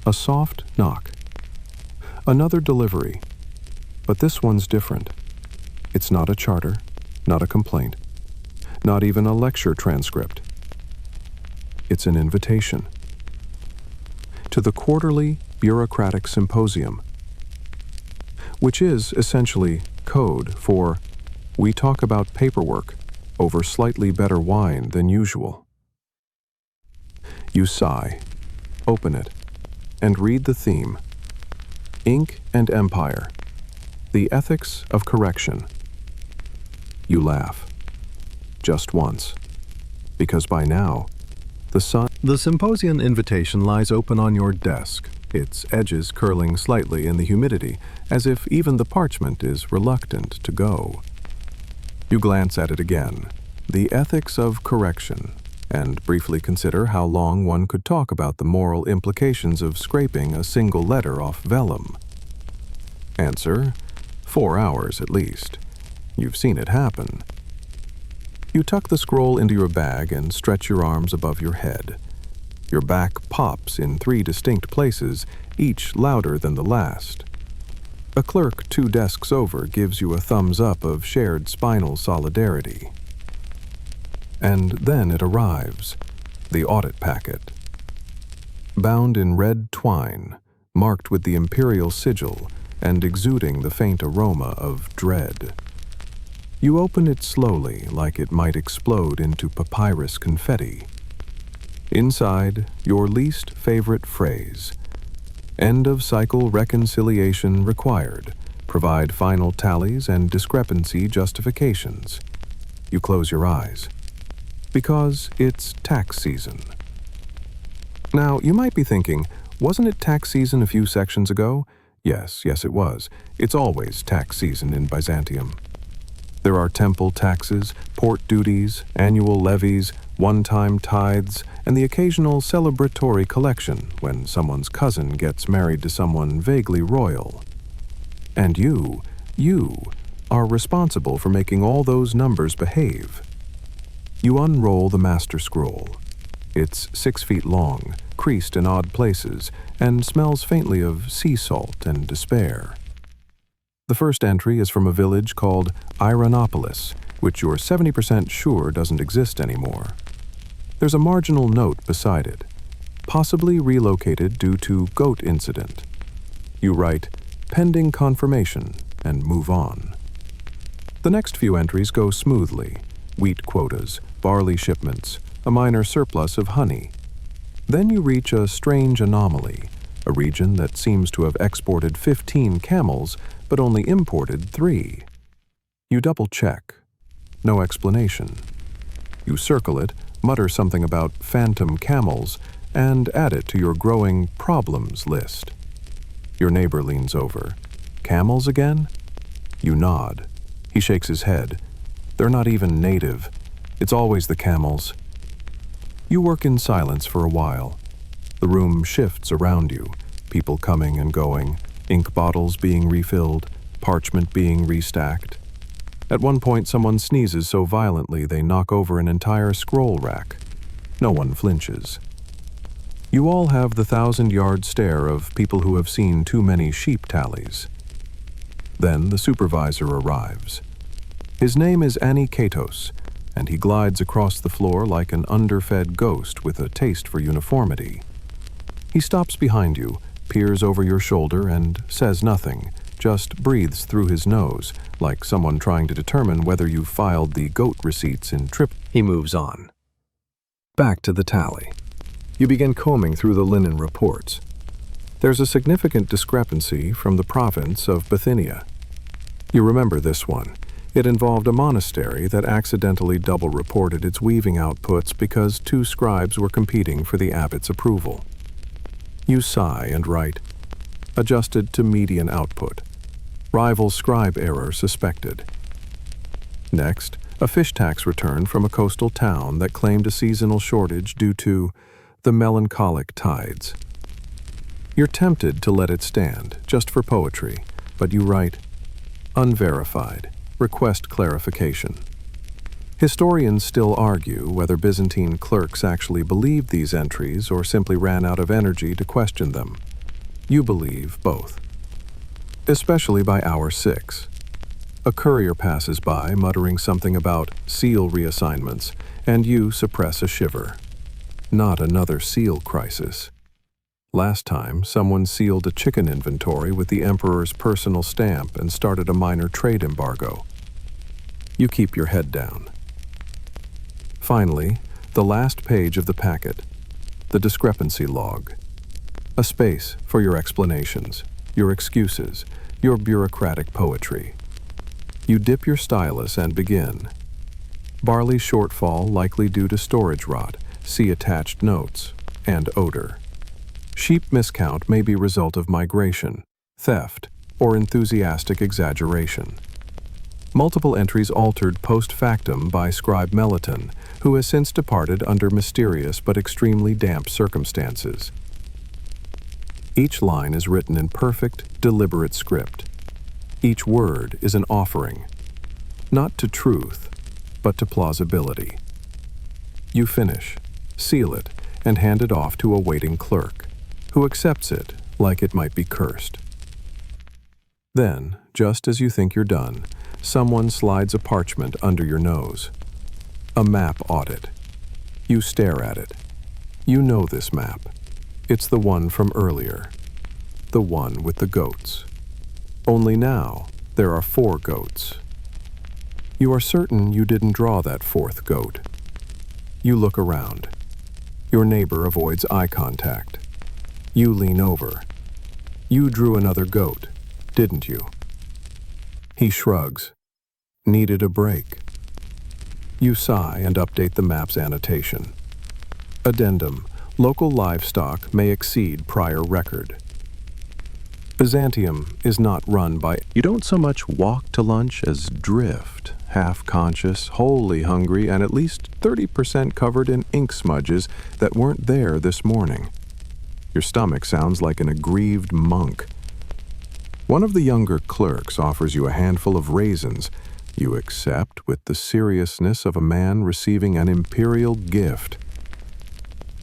A soft knock. Another delivery, but this one's different. It's not a charter, not a complaint, not even a lecture transcript. It's an invitation to the quarterly bureaucratic symposium, which is essentially code for "we talk about paperwork over slightly better wine than usual." You sigh, open it, and read the theme: Ink and Empire, the ethics of correction. You laugh, just once, because by now, the symposium invitation lies open on your desk, its edges curling slightly in the humidity, as if even the parchment is reluctant to go. You glance at it again, the ethics of correction, and briefly consider how long one could talk about the moral implications of scraping a single letter off vellum. Answer: 4 hours at least. You've seen it happen. You tuck the scroll into your bag and stretch your arms above your head. Your back pops in 3 distinct places, each louder than the last. A clerk 2 desks over gives you a thumbs up of shared spinal solidarity. And then it arrives, the audit packet. Bound in red twine, marked with the imperial sigil, and exuding the faint aroma of dread. You open it slowly, like it might explode into papyrus confetti. Inside, your least favorite phrase: "End of cycle reconciliation required. Provide final tallies and discrepancy justifications." You close your eyes, because it's tax season. Now, you might be thinking, wasn't it tax season a few sections ago? Yes, it was. It's always tax season in Byzantium. There are temple taxes, port duties, annual levies, one-time tithes, and the occasional celebratory collection when someone's cousin gets married to someone vaguely royal. And you are responsible for making all those numbers behave. You unroll the master scroll. It's 6 feet long, creased in odd places, and smells faintly of sea salt and despair. The first entry is from a village called Ironopolis, which you're 70% sure doesn't exist anymore. There's a marginal note beside it, possibly relocated due to goat incident. You write, "pending confirmation," and move on. The next few entries go smoothly: wheat quotas, barley shipments, a minor surplus of honey. Then you reach a strange anomaly, a region that seems to have exported 15 camels but only imported 3. You double-check. No explanation. You circle it, mutter something about phantom camels, and add it to your growing problems list. Your neighbor leans over. "Camels again?" You nod. He shakes his head. "They're not even native. It's always the camels." You work in silence for a while. The room shifts around you, people coming and going, ink bottles being refilled, parchment being restacked. At one point, someone sneezes so violently they knock over an entire scroll rack. No one flinches. You all have the 1,000-yard stare of people who have seen too many sheep tallies. Then the supervisor arrives. His name is Anikatos, and he glides across the floor like an underfed ghost with a taste for uniformity. He stops behind you, peers over your shoulder, and says nothing, just breathes through his nose, like someone trying to determine whether you filed the goat receipts in trip. He moves on. Back to the tally. You begin combing through the linen reports. There's a significant discrepancy from the province of Bithynia. You remember this one. It involved a monastery that accidentally double-reported its weaving outputs because two scribes were competing for the abbot's approval. You sigh and write, adjusted to median output. Rival scribe error suspected. Next, a fish tax return from a coastal town that claimed a seasonal shortage due to the melancholic tides. You're tempted to let it stand, just for poetry, but you write, unverified, request clarification. Historians still argue whether Byzantine clerks actually believed these entries or simply ran out of energy to question them. You believe both. Especially by hour 6. A courier passes by, muttering something about seal reassignments, and you suppress a shiver. Not another seal crisis. Last time, someone sealed a chicken inventory with the emperor's personal stamp and started a minor trade embargo. You keep your head down. Finally, the last page of the packet, the discrepancy log. A space for your explanations, your excuses, your bureaucratic poetry. You dip your stylus and begin. Barley shortfall likely due to storage rot, see attached notes, and odor. Sheep miscount may be result of migration, theft, or enthusiastic exaggeration. Multiple entries altered post factum by scribe Meliton, who has since departed under mysterious but extremely damp circumstances. Each line is written in perfect, deliberate script. Each word is an offering, not to truth, but to plausibility. You finish, seal it, and hand it off to a waiting clerk, who accepts it like it might be cursed. Then, just as you think you're done, someone slides a parchment under your nose. A map audit. You stare at it. You know this map. It's the one from earlier. The one with the goats. Only now, there are 4 goats. You are certain you didn't draw that 4th goat. You look around. Your neighbor avoids eye contact. You lean over. You drew another goat, didn't you? He shrugs. Needed a break. You sigh and update the map's annotation. Addendum. Local livestock may exceed prior record. Byzantium is not run by... You don't so much walk to lunch as drift, half-conscious, wholly hungry, and at least 30% covered in ink smudges that weren't there this morning. Your stomach sounds like an aggrieved monk. One of the younger clerks offers you a handful of raisins. You accept with the seriousness of a man receiving an imperial gift.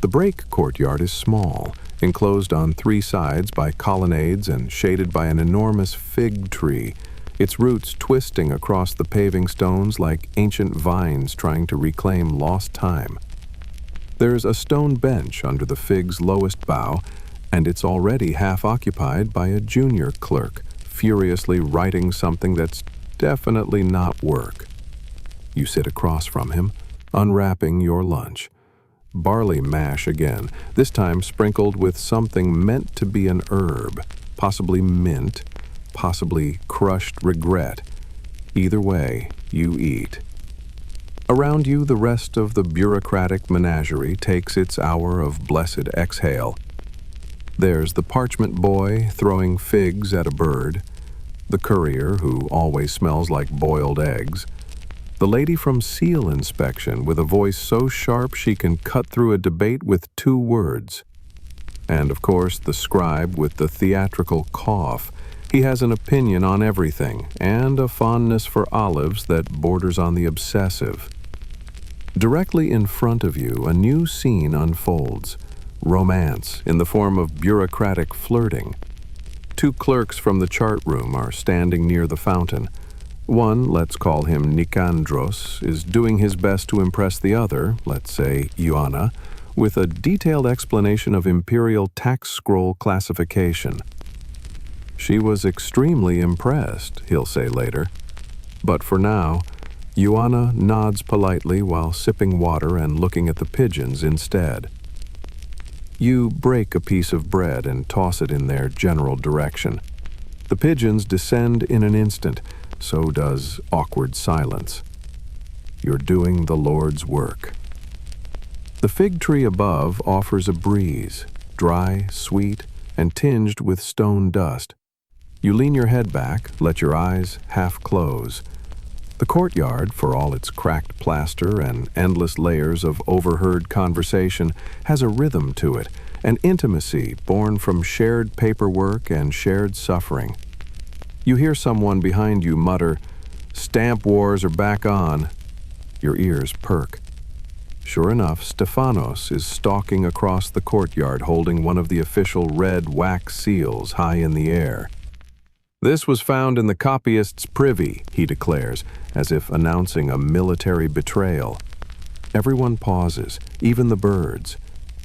The break courtyard is small, enclosed on 3 sides by colonnades and shaded by an enormous fig tree, its roots twisting across the paving stones like ancient vines trying to reclaim lost time. There's a stone bench under the fig's lowest bough, and it's already half occupied by a junior clerk, furiously writing something that's definitely not work. You sit across from him, unwrapping your lunch. Barley mash again, this time sprinkled with something meant to be an herb, possibly mint, possibly crushed regret. Either way, you eat. Around you, the rest of the bureaucratic menagerie takes its hour of blessed exhale. There's the parchment boy throwing figs at a bird, the courier who always smells like boiled eggs, the lady from seal inspection with a voice so sharp she can cut through a debate with 2 words. And of course, the scribe with the theatrical cough. He has an opinion on everything, and a fondness for olives that borders on the obsessive. Directly in front of you, a new scene unfolds. Romance, in the form of bureaucratic flirting. 2 clerks from the chart room are standing near the fountain. One, let's call him Nikandros, is doing his best to impress the other, let's say Ioanna, with a detailed explanation of imperial tax scroll classification. She was extremely impressed, he'll say later. But for now, Ioanna nods politely while sipping water and looking at the pigeons instead. You break a piece of bread and toss it in their general direction. The pigeons descend in an instant, so does awkward silence. You're doing the Lord's work. The fig tree above offers a breeze, dry, sweet, and tinged with stone dust. You lean your head back, let your eyes half close. The courtyard, for all its cracked plaster and endless layers of overheard conversation, has a rhythm to it, an intimacy born from shared paperwork and shared suffering. You hear someone behind you mutter, "Stamp wars are back on." Your ears perk. Sure enough, Stephanos is stalking across the courtyard holding one of the official red wax seals high in the air. "This was found in the copyist's privy," he declares, as if announcing a military betrayal. Everyone pauses, even the birds.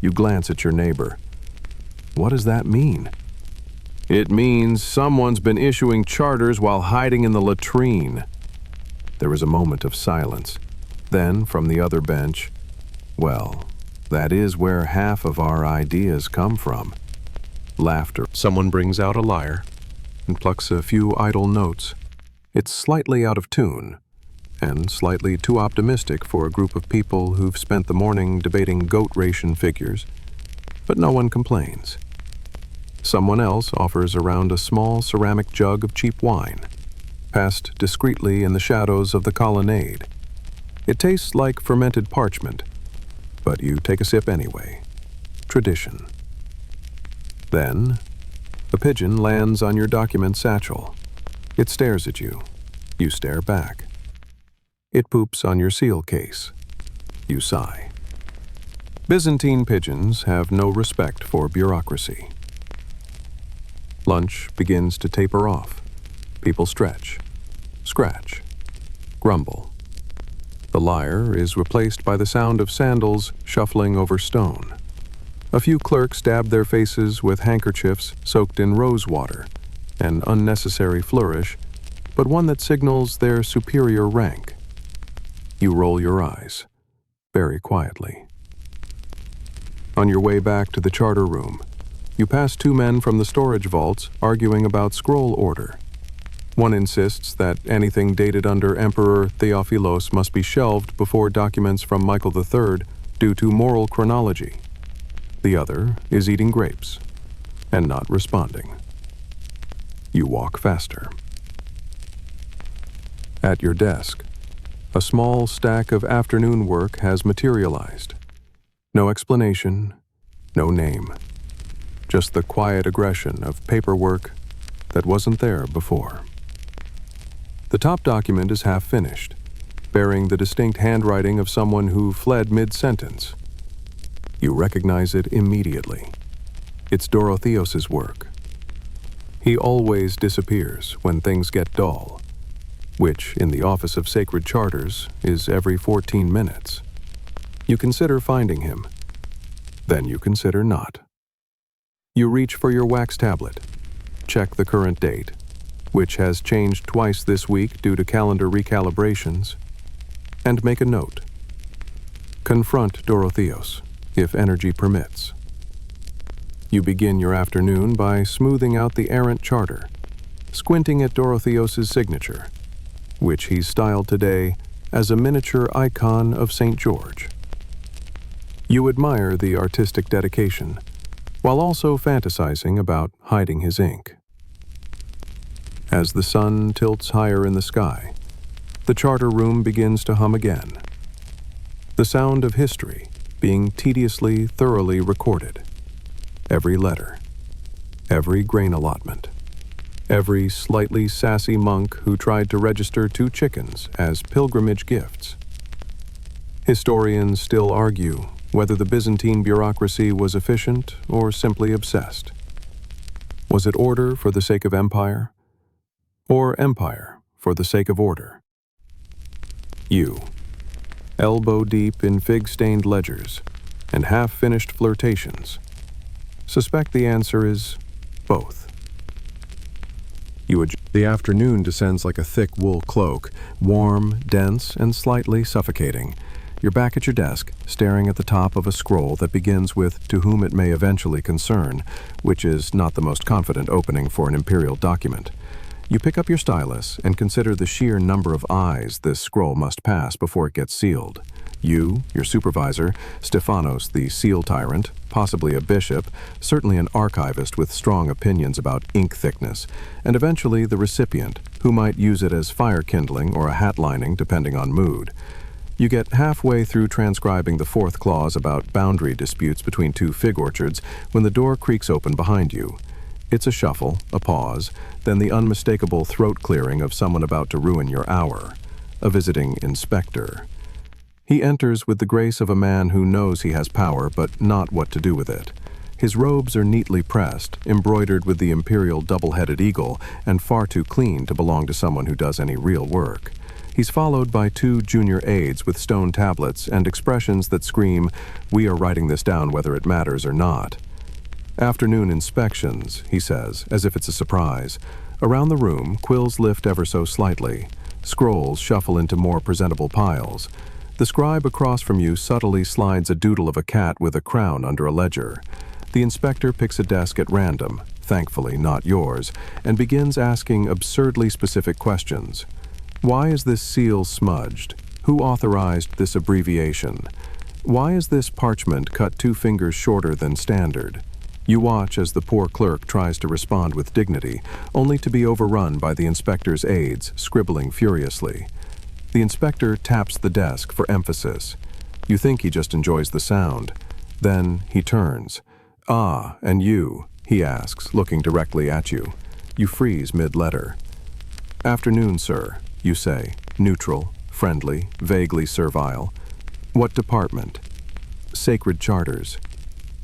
You glance at your neighbor. What does that mean? "It means someone's been issuing charters while hiding in the latrine." There is a moment of silence. Then, from the other bench, "Well, that is where half of our ideas come from." Laughter. Someone brings out a lyre and plucks a few idle notes. It's slightly out of tune, and slightly too optimistic for a group of people who've spent the morning debating goat ration figures, but no one complains. Someone else offers around a small ceramic jug of cheap wine, passed discreetly in the shadows of the colonnade. It tastes like fermented parchment, but you take a sip anyway. Tradition. Then, a pigeon lands on your document satchel. It stares at you. You stare back. It poops on your seal case. You sigh. Byzantine pigeons have no respect for bureaucracy. Lunch begins to taper off. People stretch, scratch, grumble. The lyre is replaced by the sound of sandals shuffling over stone. A few clerks dab their faces with handkerchiefs soaked in rose water, an unnecessary flourish, but one that signals their superior rank. You roll your eyes, very quietly. On your way back to the charter room, you pass two men from the storage vaults arguing about scroll order. One insists that anything dated under Emperor Theophilos must be shelved before documents from Michael III due to moral chronology. The other is eating grapes and not responding. You walk faster. At your desk, a small stack of afternoon work has materialized. No explanation, no name. Just the quiet aggression of paperwork that wasn't there before. The top document is half finished, bearing the distinct handwriting of someone who fled mid-sentence. You recognize it immediately. It's Dorotheos's work. He always disappears when things get dull, which, in the Office of Sacred Charters, is every 14 minutes. You consider finding him. Then you consider not. You reach for your wax tablet, check the current date, which has changed twice this week due to calendar recalibrations, and make a note. Confront Dorotheos, if energy permits. You begin your afternoon by smoothing out the errant charter, squinting at Dorotheos's signature, which he's styled today as a miniature icon of St. George. You admire the artistic dedication, while also fantasizing about hiding his ink. As the sun tilts higher in the sky, the charter room begins to hum again. The sound of history being tediously, thoroughly recorded. Every letter, every grain allotment, every slightly sassy monk who tried to register 2 chickens as pilgrimage gifts. Historians still argue whether the Byzantine bureaucracy was efficient or simply obsessed. Was it order for the sake of empire, or empire for the sake of order. You, elbow deep in fig-stained ledgers and half-finished flirtations. Suspect the answer is both. The afternoon descends like a thick wool cloak, warm, dense, and slightly suffocating. You're back at your desk, staring at the top of a scroll that begins with "to whom it may eventually concern," which is not the most confident opening for an imperial document. You pick up your stylus and consider the sheer number of eyes this scroll must pass before it gets sealed. You, your supervisor, Stephanos, the seal tyrant, possibly a bishop, certainly an archivist with strong opinions about ink thickness, and eventually the recipient, who might use it as fire kindling or a hat lining depending on mood. You get halfway through transcribing the fourth clause about boundary disputes between two fig orchards when the door creaks open behind you. It's a shuffle, a pause, then the unmistakable throat clearing of someone about to ruin your hour. A visiting inspector. He enters with the grace of a man who knows he has power but not what to do with it. His robes are neatly pressed, embroidered with the imperial double-headed eagle, and far too clean to belong to someone who does any real work. He's followed by two junior aides with stone tablets and expressions that scream, "We are writing this down whether it matters or not." "Afternoon inspections," he says, as if it's a surprise. Around the room, quills lift ever so slightly. Scrolls shuffle into more presentable piles. The scribe across from you subtly slides a doodle of a cat with a crown under a ledger. The inspector picks a desk at random, thankfully not yours, and begins asking absurdly specific questions. Why is this seal smudged? Who authorized this abbreviation? Why is this parchment cut 2 fingers shorter than standard? You watch as the poor clerk tries to respond with dignity, only to be overrun by the inspector's aides, scribbling furiously. The inspector taps the desk for emphasis. You think he just enjoys the sound. Then he turns. "Ah, and you?" he asks, looking directly at you. You freeze mid-letter. "Afternoon, sir," you say, neutral, friendly, vaguely servile. "What department?" "Sacred Charters."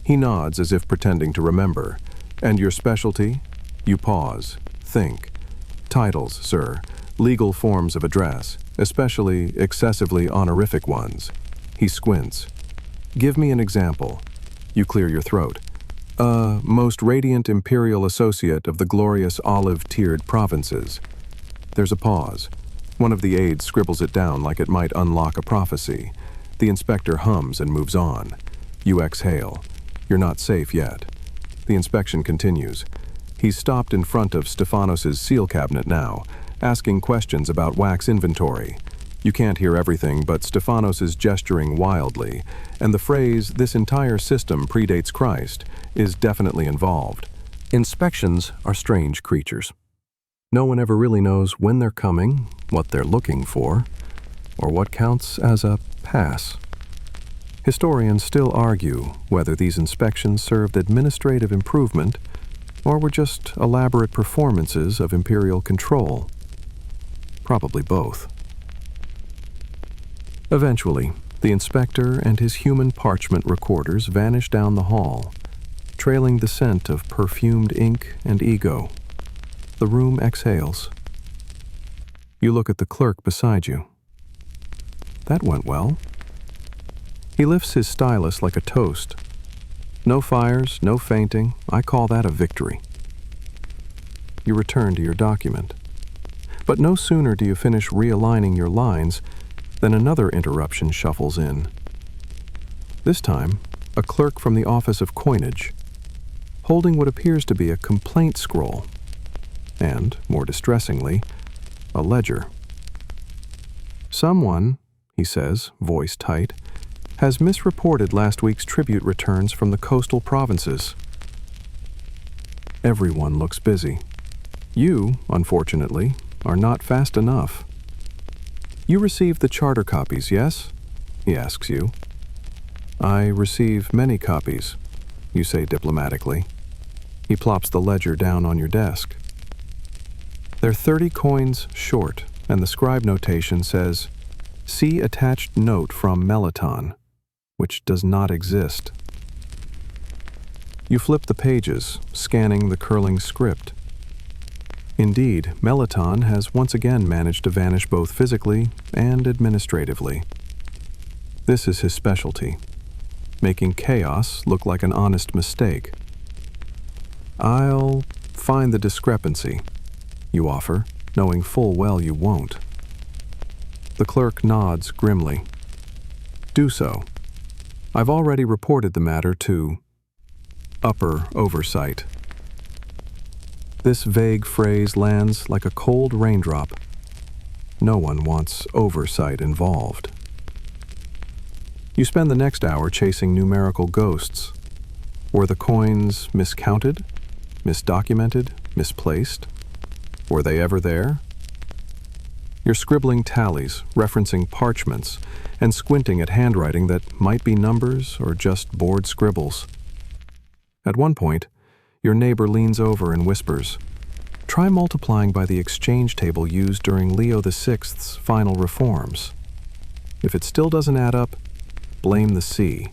He nods as if pretending to remember. "And your specialty?" You pause. Think. "Titles, sir. Legal forms of address, especially excessively honorific ones." He squints. "Give me an example." You clear your throat. Most radiant imperial associate of the glorious olive-tiered provinces." There's a pause. One of the aides scribbles it down like it might unlock a prophecy. The inspector hums and moves on. You exhale. You're not safe yet. The inspection continues. He's stopped in front of Stephanos' seal cabinet now, asking questions about wax inventory. You can't hear everything, but Stephanos is gesturing wildly, and the phrase, "this entire system predates Christ," is definitely involved. Inspections are strange creatures. No one ever really knows when they're coming, what they're looking for, or what counts as a pass. Historians still argue whether these inspections served administrative improvement or were just elaborate performances of imperial control. Probably both. Eventually, the inspector and his human parchment recorders vanish down the hall, trailing the scent of perfumed ink and ego. The room exhales. You look at the clerk beside you. That went well. He lifts his stylus like a toast. No fires, no fainting. I call that a victory. You return to your document. But no sooner do you finish realigning your lines than another interruption shuffles in. This time, a clerk from the Office of Coinage, holding what appears to be a complaint scroll, and, more distressingly, a ledger. "Someone," he says, voice tight, "has misreported last week's tribute returns from the coastal provinces." Everyone looks busy. You, unfortunately, are not fast enough. "You received the charter copies, yes?" he asks you. "I receive many copies," you say diplomatically. He plops the ledger down on your desk. They're 30 coins short, and the scribe notation says, "See attached note from Melaton," which does not exist. You flip the pages, scanning the curling script. Indeed, Melaton has once again managed to vanish both physically and administratively. This is his specialty, making chaos look like an honest mistake. "I'll find the discrepancy," you offer, knowing full well you won't. The clerk nods grimly. "Do so. I've already reported the matter to upper oversight." This vague phrase lands like a cold raindrop. No one wants oversight involved. You spend the next hour chasing numerical ghosts. Were the coins miscounted, misdocumented, misplaced? Were they ever there? You're scribbling tallies, referencing parchments, and squinting at handwriting that might be numbers or just bored scribbles. At one point, your neighbor leans over and whispers, "Try multiplying by the exchange table used during Leo VI's final reforms. If it still doesn't add up, blame the sea."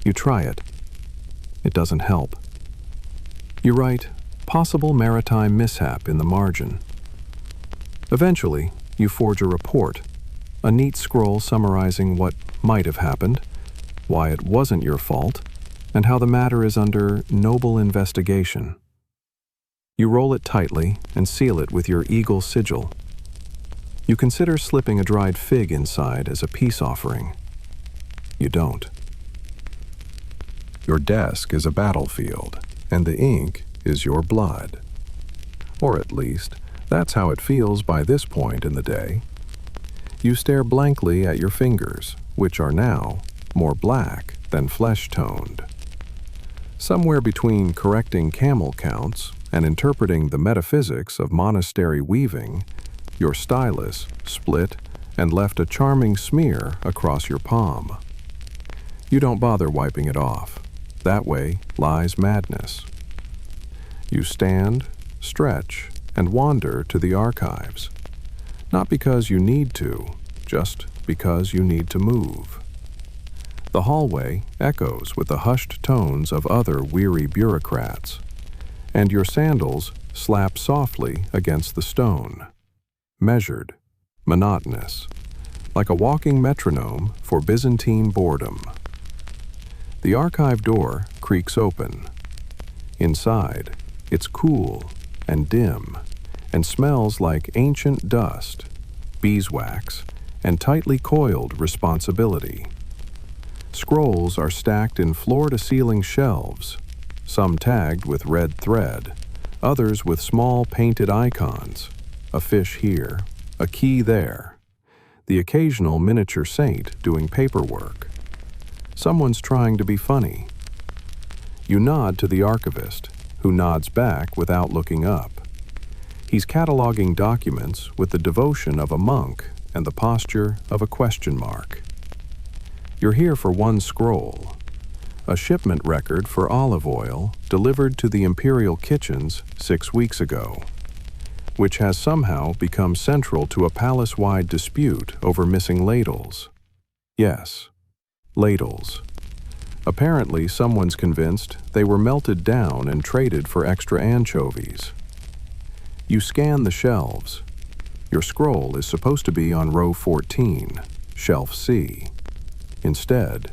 You try it. It doesn't help. You write, "Possible maritime mishap" in the margin. Eventually, you forge a report, a neat scroll summarizing what might have happened, why it wasn't your fault, and how the matter is under noble investigation. You roll it tightly and seal it with your eagle sigil. You consider slipping a dried fig inside as a peace offering. You don't. Your desk is a battlefield, and the ink is your blood. Or at least, that's how it feels by this point in the day. You stare blankly at your fingers, which are now more black than flesh-toned. Somewhere between correcting camel counts and interpreting the metaphysics of monastery weaving, your stylus split and left a charming smear across your palm. You don't bother wiping it off. That way lies madness. You stand, stretch, and wander to the archives. Not because you need to, just because you need to move. The hallway echoes with the hushed tones of other weary bureaucrats, and your sandals slap softly against the stone. Measured, monotonous, like a walking metronome for Byzantine boredom. The archive door creaks open. Inside, it's cool and dim, and smells like ancient dust, beeswax, and tightly coiled responsibility. Scrolls are stacked in floor-to-ceiling shelves, some tagged with red thread, others with small painted icons, a fish here, a key there, the occasional miniature saint doing paperwork. Someone's trying to be funny. You nod to the archivist, who nods back without looking up. He's cataloging documents with the devotion of a monk and the posture of a question mark. You're here for one scroll, a shipment record for olive oil delivered to the imperial kitchens 6 weeks ago, which has somehow become central to a palace-wide dispute over missing ladles. Yes, ladles. Apparently, someone's convinced they were melted down and traded for extra anchovies. You scan the shelves. Your scroll is supposed to be on row 14, shelf C. Instead,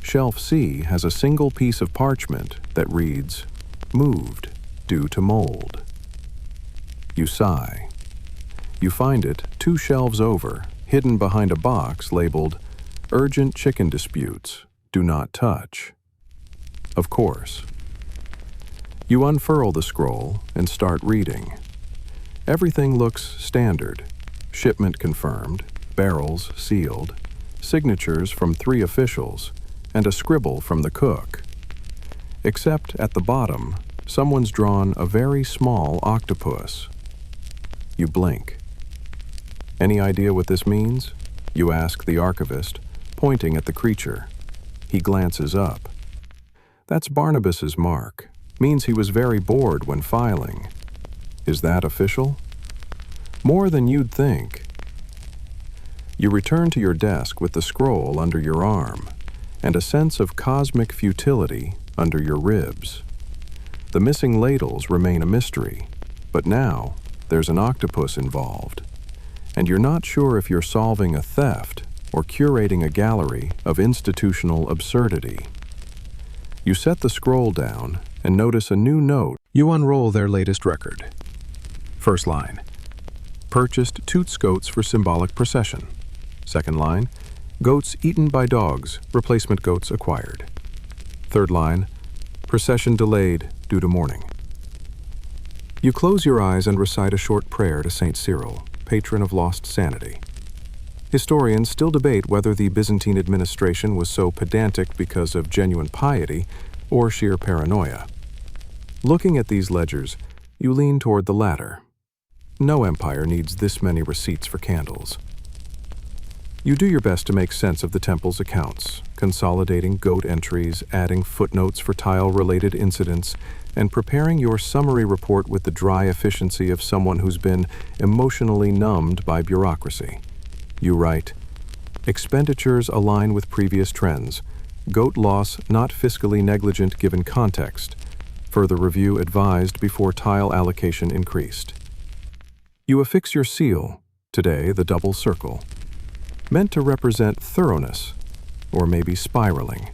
shelf C has a single piece of parchment that reads, "Moved due to mold." You sigh. You find it 2 shelves over, hidden behind a box labeled, "Urgent Chicken Disputes. Do not touch." Of course. You unfurl the scroll and start reading. Everything looks standard. Shipment confirmed, barrels sealed, signatures from 3 officials, and a scribble from the cook. Except at the bottom, someone's drawn a very small octopus. You blink. Any idea what this means? You ask the archivist, pointing at the creature. He glances up. That's Barnabas's mark. Means he was very bored when filing. Is that official? More than you'd think. You return to your desk with the scroll under your arm and a sense of cosmic futility under your ribs. The missing ladles remain a mystery, But now, there's an octopus involved, and you're not sure if you're solving a theft or curating a gallery of institutional absurdity. You set the scroll down and notice a new note. You unroll their latest record. First line, purchased toots goats for symbolic procession. Second line, goats eaten by dogs, replacement goats acquired. Third line, procession delayed due to mourning. You close your eyes and recite a short prayer to Saint Cyril, patron of lost sanity. Historians still debate whether the Byzantine administration was so pedantic because of genuine piety or sheer paranoia. Looking at these ledgers, you lean toward the latter. No empire needs this many receipts for candles. You do your best to make sense of the temple's accounts, consolidating goat entries, adding footnotes for tile-related incidents, and preparing your summary report with the dry efficiency of someone who's been emotionally numbed by bureaucracy. You write, expenditures align with previous trends. Goat loss not fiscally negligent given context. Further review advised before tile allocation increased. You affix your seal, today the double circle, meant to represent thoroughness, or maybe spiraling.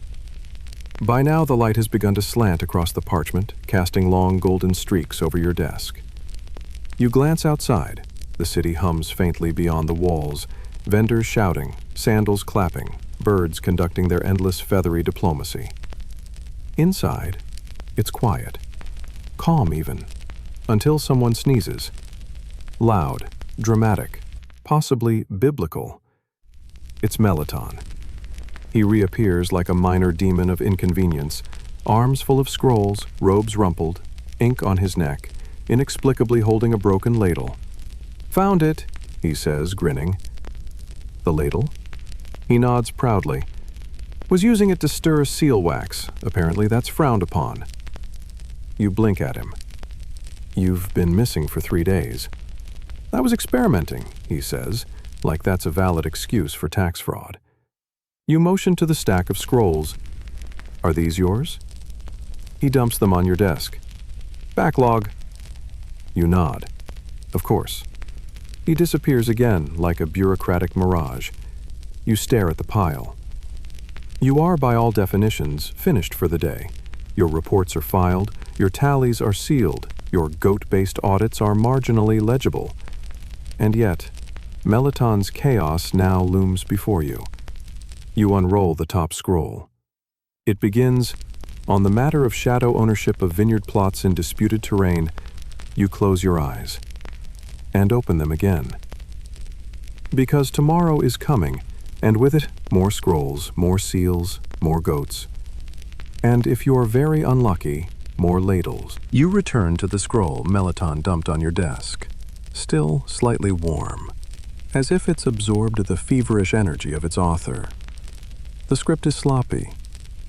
By now the light has begun to slant across the parchment, casting long golden streaks over your desk. You glance outside. The city hums faintly beyond the walls, vendors shouting, sandals clapping, birds conducting their endless feathery diplomacy. Inside, it's quiet, calm even, until someone sneezes. Loud, dramatic, possibly biblical. It's Melaton. He reappears like a minor demon of inconvenience, arms full of scrolls, robes rumpled, ink on his neck, inexplicably holding a broken ladle. "Found it," he says, grinning. "The ladle?" He nods proudly. "Was using it to stir seal wax. Apparently that's frowned upon." You blink at him. "You've been missing for 3 days." "I was experimenting," he says, like that's a valid excuse for tax fraud. You motion to the stack of scrolls. "Are these yours?" He dumps them on your desk. "Backlog." You nod. "Of course." He disappears again like a bureaucratic mirage. You stare at the pile. You are, by all definitions, finished for the day. Your reports are filed, your tallies are sealed, your goat-based audits are marginally legible. And yet, Melaton's chaos now looms before you. You unroll the top scroll. It begins, "On the matter of shadow ownership of vineyard plots in disputed terrain." You close your eyes and open them again. Because tomorrow is coming, and with it, more scrolls, more seals, more goats. And if you're very unlucky, more ladles. You return to the scroll Melaton dumped on your desk, still slightly warm, as if it's absorbed the feverish energy of its author. The script is sloppy,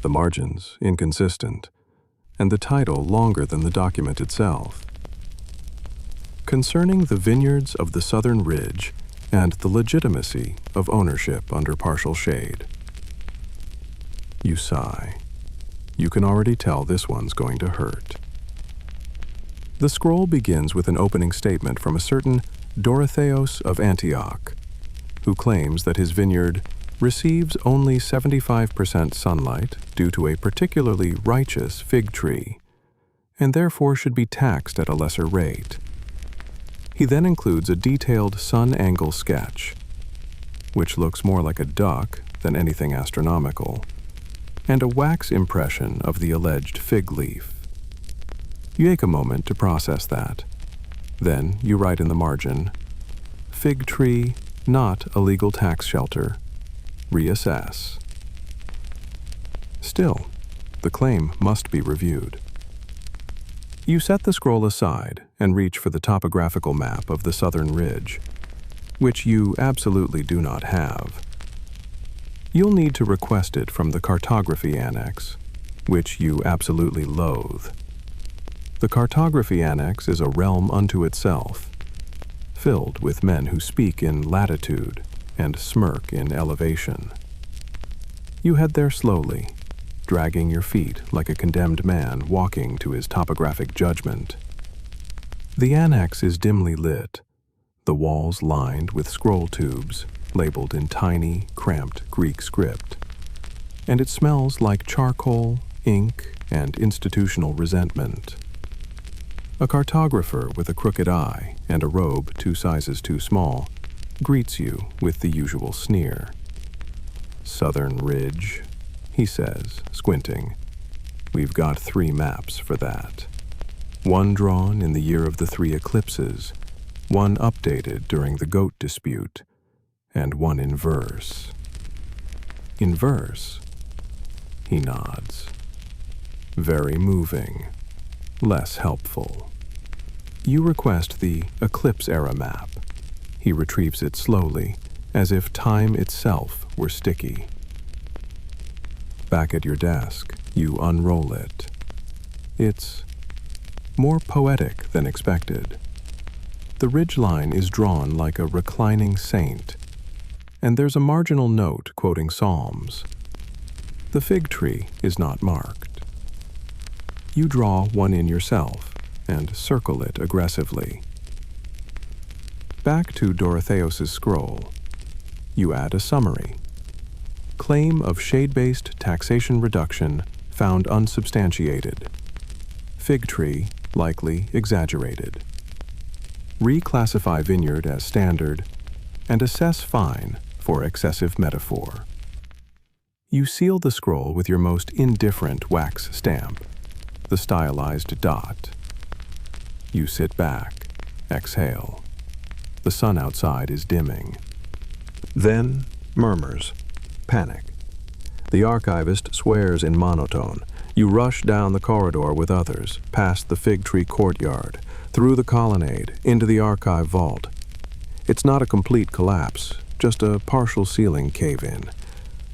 the margins inconsistent, and the title longer than the document itself. Concerning the vineyards of the southern ridge and the legitimacy of ownership under partial shade. You sigh. You can already tell this one's going to hurt. The scroll begins with an opening statement from a certain Dorotheos of Antioch, who claims that his vineyard receives only 75% sunlight due to a particularly righteous fig tree, and therefore should be taxed at a lesser rate. He then includes a detailed sun angle sketch, which looks more like a duck than anything astronomical, and a wax impression of the alleged fig leaf. You take a moment to process that. Then you write in the margin, "Fig tree, not a legal tax shelter. Reassess." Still, the claim must be reviewed. You set the scroll aside and reach for the topographical map of the southern ridge, which you absolutely do not have. You'll need to request it from the cartography annex, which you absolutely loathe. The cartography annex is a realm unto itself, filled with men who speak in latitude and smirk in elevation. You head there slowly, dragging your feet like a condemned man walking to his topographic judgment. The annex is dimly lit, the walls lined with scroll tubes labeled in tiny, cramped Greek script, and it smells like charcoal, ink, and institutional resentment. A cartographer with a crooked eye and a robe 2 sizes too small greets you with the usual sneer. "Southern Ridge," he says, squinting. "We've got 3 maps for that. One drawn in the year of the 3 eclipses, one updated during the goat dispute, and one in verse." "In verse?" He nods. "Very moving. Less helpful. You request the eclipse-era map." He retrieves it slowly, as if time itself were sticky. Back at your desk, you unroll it. It's more poetic than expected. The ridgeline is drawn like a reclining saint, and there's a marginal note quoting Psalms. The fig tree is not marked. You draw one in yourself and circle it aggressively. Back to Dorotheos's scroll. You add a summary. Claim of shade-based taxation reduction found unsubstantiated. Fig tree likely exaggerated. Reclassify vineyard as standard and assess fine for excessive metaphor. You seal the scroll with your most indifferent wax stamp, the stylized dot. You sit back, exhale. The sun outside is dimming. Then murmurs, panic. The archivist swears in monotone. You rush down the corridor with others, past the fig tree courtyard, through the colonnade, into the archive vault. It's not a complete collapse, just a partial ceiling cave-in.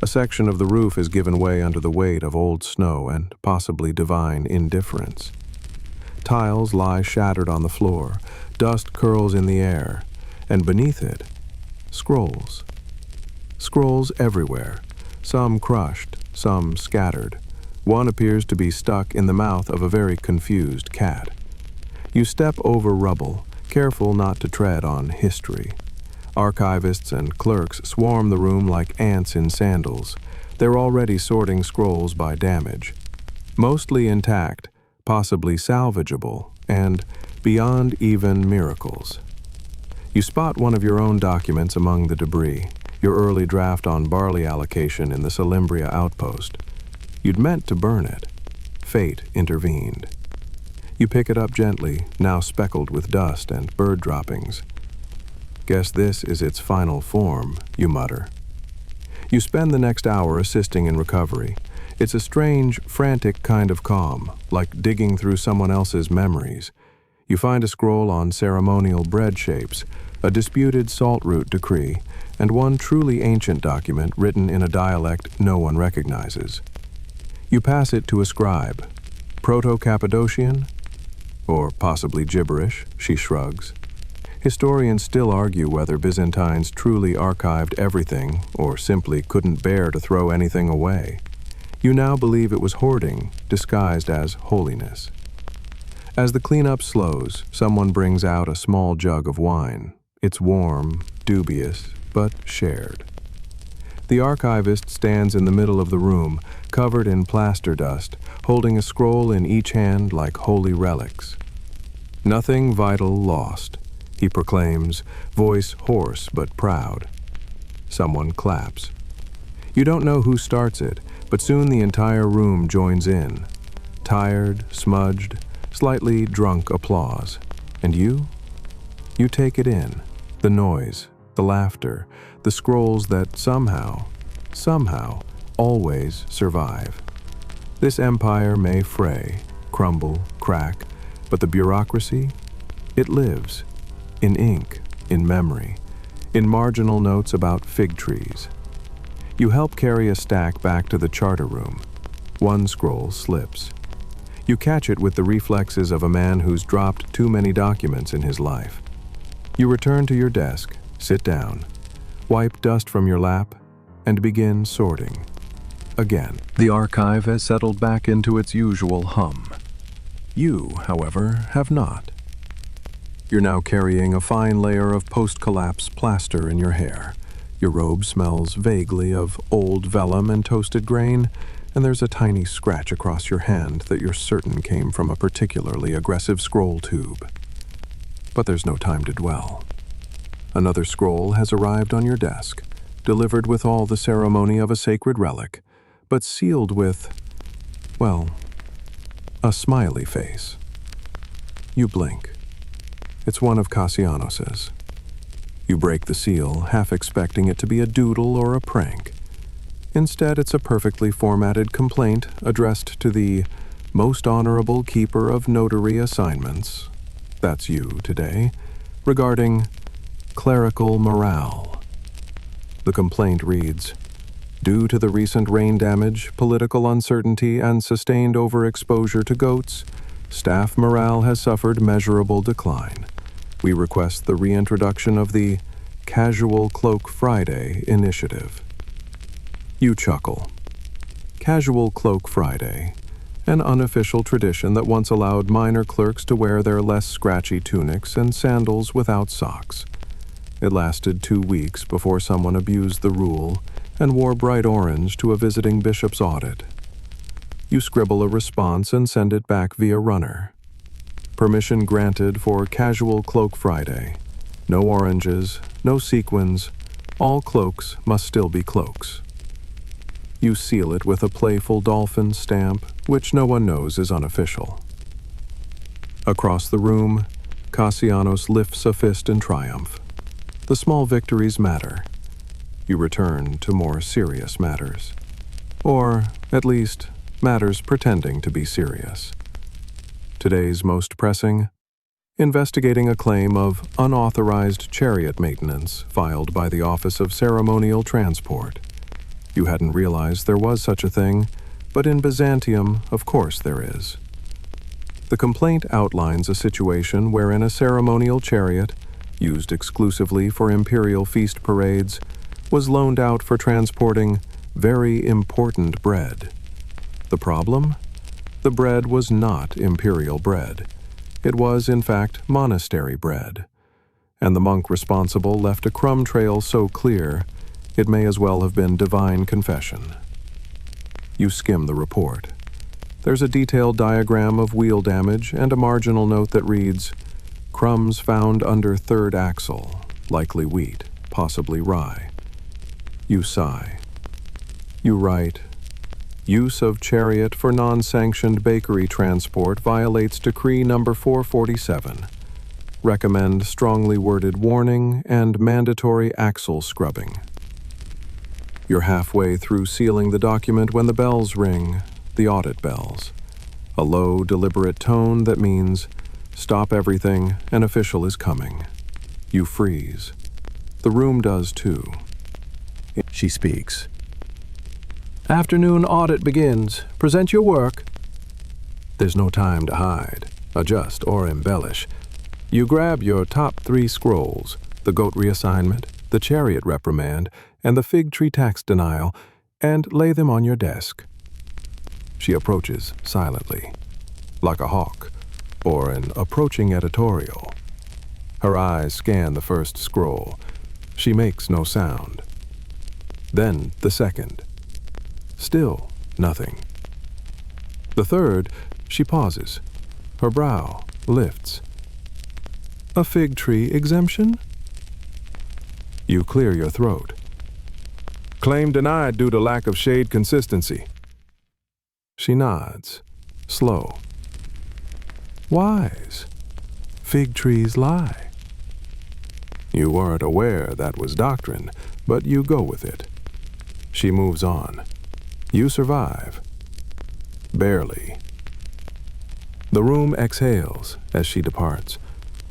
A section of the roof is given way under the weight of old snow and possibly divine indifference. Tiles lie shattered on the floor, dust curls in the air, and beneath it, scrolls. Scrolls everywhere, some crushed, some scattered. One appears to be stuck in the mouth of a very confused cat. You step over rubble, careful not to tread on history. Archivists and clerks swarm the room like ants in sandals. They're already sorting scrolls by damage. Mostly intact, possibly salvageable, and beyond even miracles. You spot one of your own documents among the debris, your early draft on barley allocation in the Salimbria outpost. You'd meant to burn it. Fate intervened. You pick it up gently, now speckled with dust and bird droppings. "Guess this is its final form," you mutter. You spend the next hour assisting in recovery. It's a strange, frantic kind of calm, like digging through someone else's memories. You find a scroll on ceremonial bread shapes, a disputed salt route decree, and one truly ancient document written in a dialect no one recognizes. You pass it to a scribe. Proto-Cappadocian? Or possibly gibberish, she shrugs. Historians still argue whether Byzantines truly archived everything or simply couldn't bear to throw anything away. You now believe it was hoarding, disguised as holiness. As the cleanup slows, someone brings out a small jug of wine. It's warm, dubious, but shared. The archivist stands in the middle of the room, covered in plaster dust, holding a scroll in each hand like holy relics. "Nothing vital lost," he proclaims, voice hoarse but proud. Someone claps. You don't know who starts it, but soon the entire room joins in. Tired, smudged, slightly drunk applause. And you? You take it in. The noise, the laughter, the scrolls that somehow, always survive. This empire may fray, crumble, crack, but the bureaucracy, it lives. In ink, in memory, in marginal notes about fig trees. You help carry a stack back to the charter room. One scroll slips. You catch it with the reflexes of a man who's dropped too many documents in his life. You return to your desk, sit down, wipe dust from your lap, and begin sorting. Again. The archive has settled back into its usual hum. You, however, have not. You're now carrying a fine layer of post-collapse plaster in your hair. Your robe smells vaguely of old vellum and toasted grain, and there's a tiny scratch across your hand that you're certain came from a particularly aggressive scroll tube. But there's no time to dwell. Another scroll has arrived on your desk, delivered with all the ceremony of a sacred relic, but sealed with, well, a smiley face. You blink. It's one of Cassianos's. You break the seal, half expecting it to be a doodle or a prank. Instead, it's a perfectly formatted complaint addressed to the most honorable keeper of notary assignments, that's you today, regarding clerical morale. The complaint reads, "Due to the recent rain damage, political uncertainty, and sustained overexposure to goats, staff morale has suffered measurable decline. We request the reintroduction of the Casual Cloak Friday initiative." You chuckle. Casual Cloak Friday, an unofficial tradition that once allowed minor clerks to wear their less scratchy tunics and sandals without socks. It lasted 2 weeks before someone abused the rule and wore bright orange to a visiting bishop's audit. You scribble a response and send it back via runner. Permission granted for Casual Cloak Friday. No oranges, no sequins. All cloaks must still be cloaks. You seal it with a playful dolphin stamp, which no one knows is unofficial. Across the room, Cassianos lifts a fist in triumph. The small victories matter. You return to more serious matters. Or, at least, matters pretending to be serious. Today's most pressing: investigating a claim of unauthorized chariot maintenance filed by the Office of Ceremonial Transport. You hadn't realized there was such a thing, but in Byzantium, of course there is. The complaint outlines a situation wherein a ceremonial chariot, used exclusively for imperial feast parades, was loaned out for transporting very important bread. The problem? The bread was not imperial bread. It was, in fact, monastery bread. And the monk responsible left a crumb trail so clear, it may as well have been divine confession. You skim the report. There's a detailed diagram of wheel damage and a marginal note that reads, "Crumbs found under third axle, likely wheat, possibly rye." You sigh. You write, "Use of chariot for non-sanctioned bakery transport violates Decree number 447. Recommend strongly worded warning and mandatory axle scrubbing." You're halfway through sealing the document when the bells ring, the audit bells. A low, deliberate tone that means, "Stop everything, an official is coming." You freeze. The room does too. She speaks. "Afternoon audit begins. Present your work." There's no time to hide, adjust, or embellish. You grab your top 3 scrolls, the goat reassignment, the chariot reprimand, and the fig tree tax denial, and lay them on your desk. She approaches silently, like a hawk, or an approaching editorial. Her eyes scan the first scroll. She makes no sound. Then the second. Still nothing. The third, she pauses. Her brow lifts. "A fig tree exemption?" You clear your throat. "Claim denied due to lack of shade consistency." She nods, slow. "Wise. Fig trees lie." You weren't aware that was doctrine, but you go with it. She moves on. You survive. Barely. The room exhales as she departs,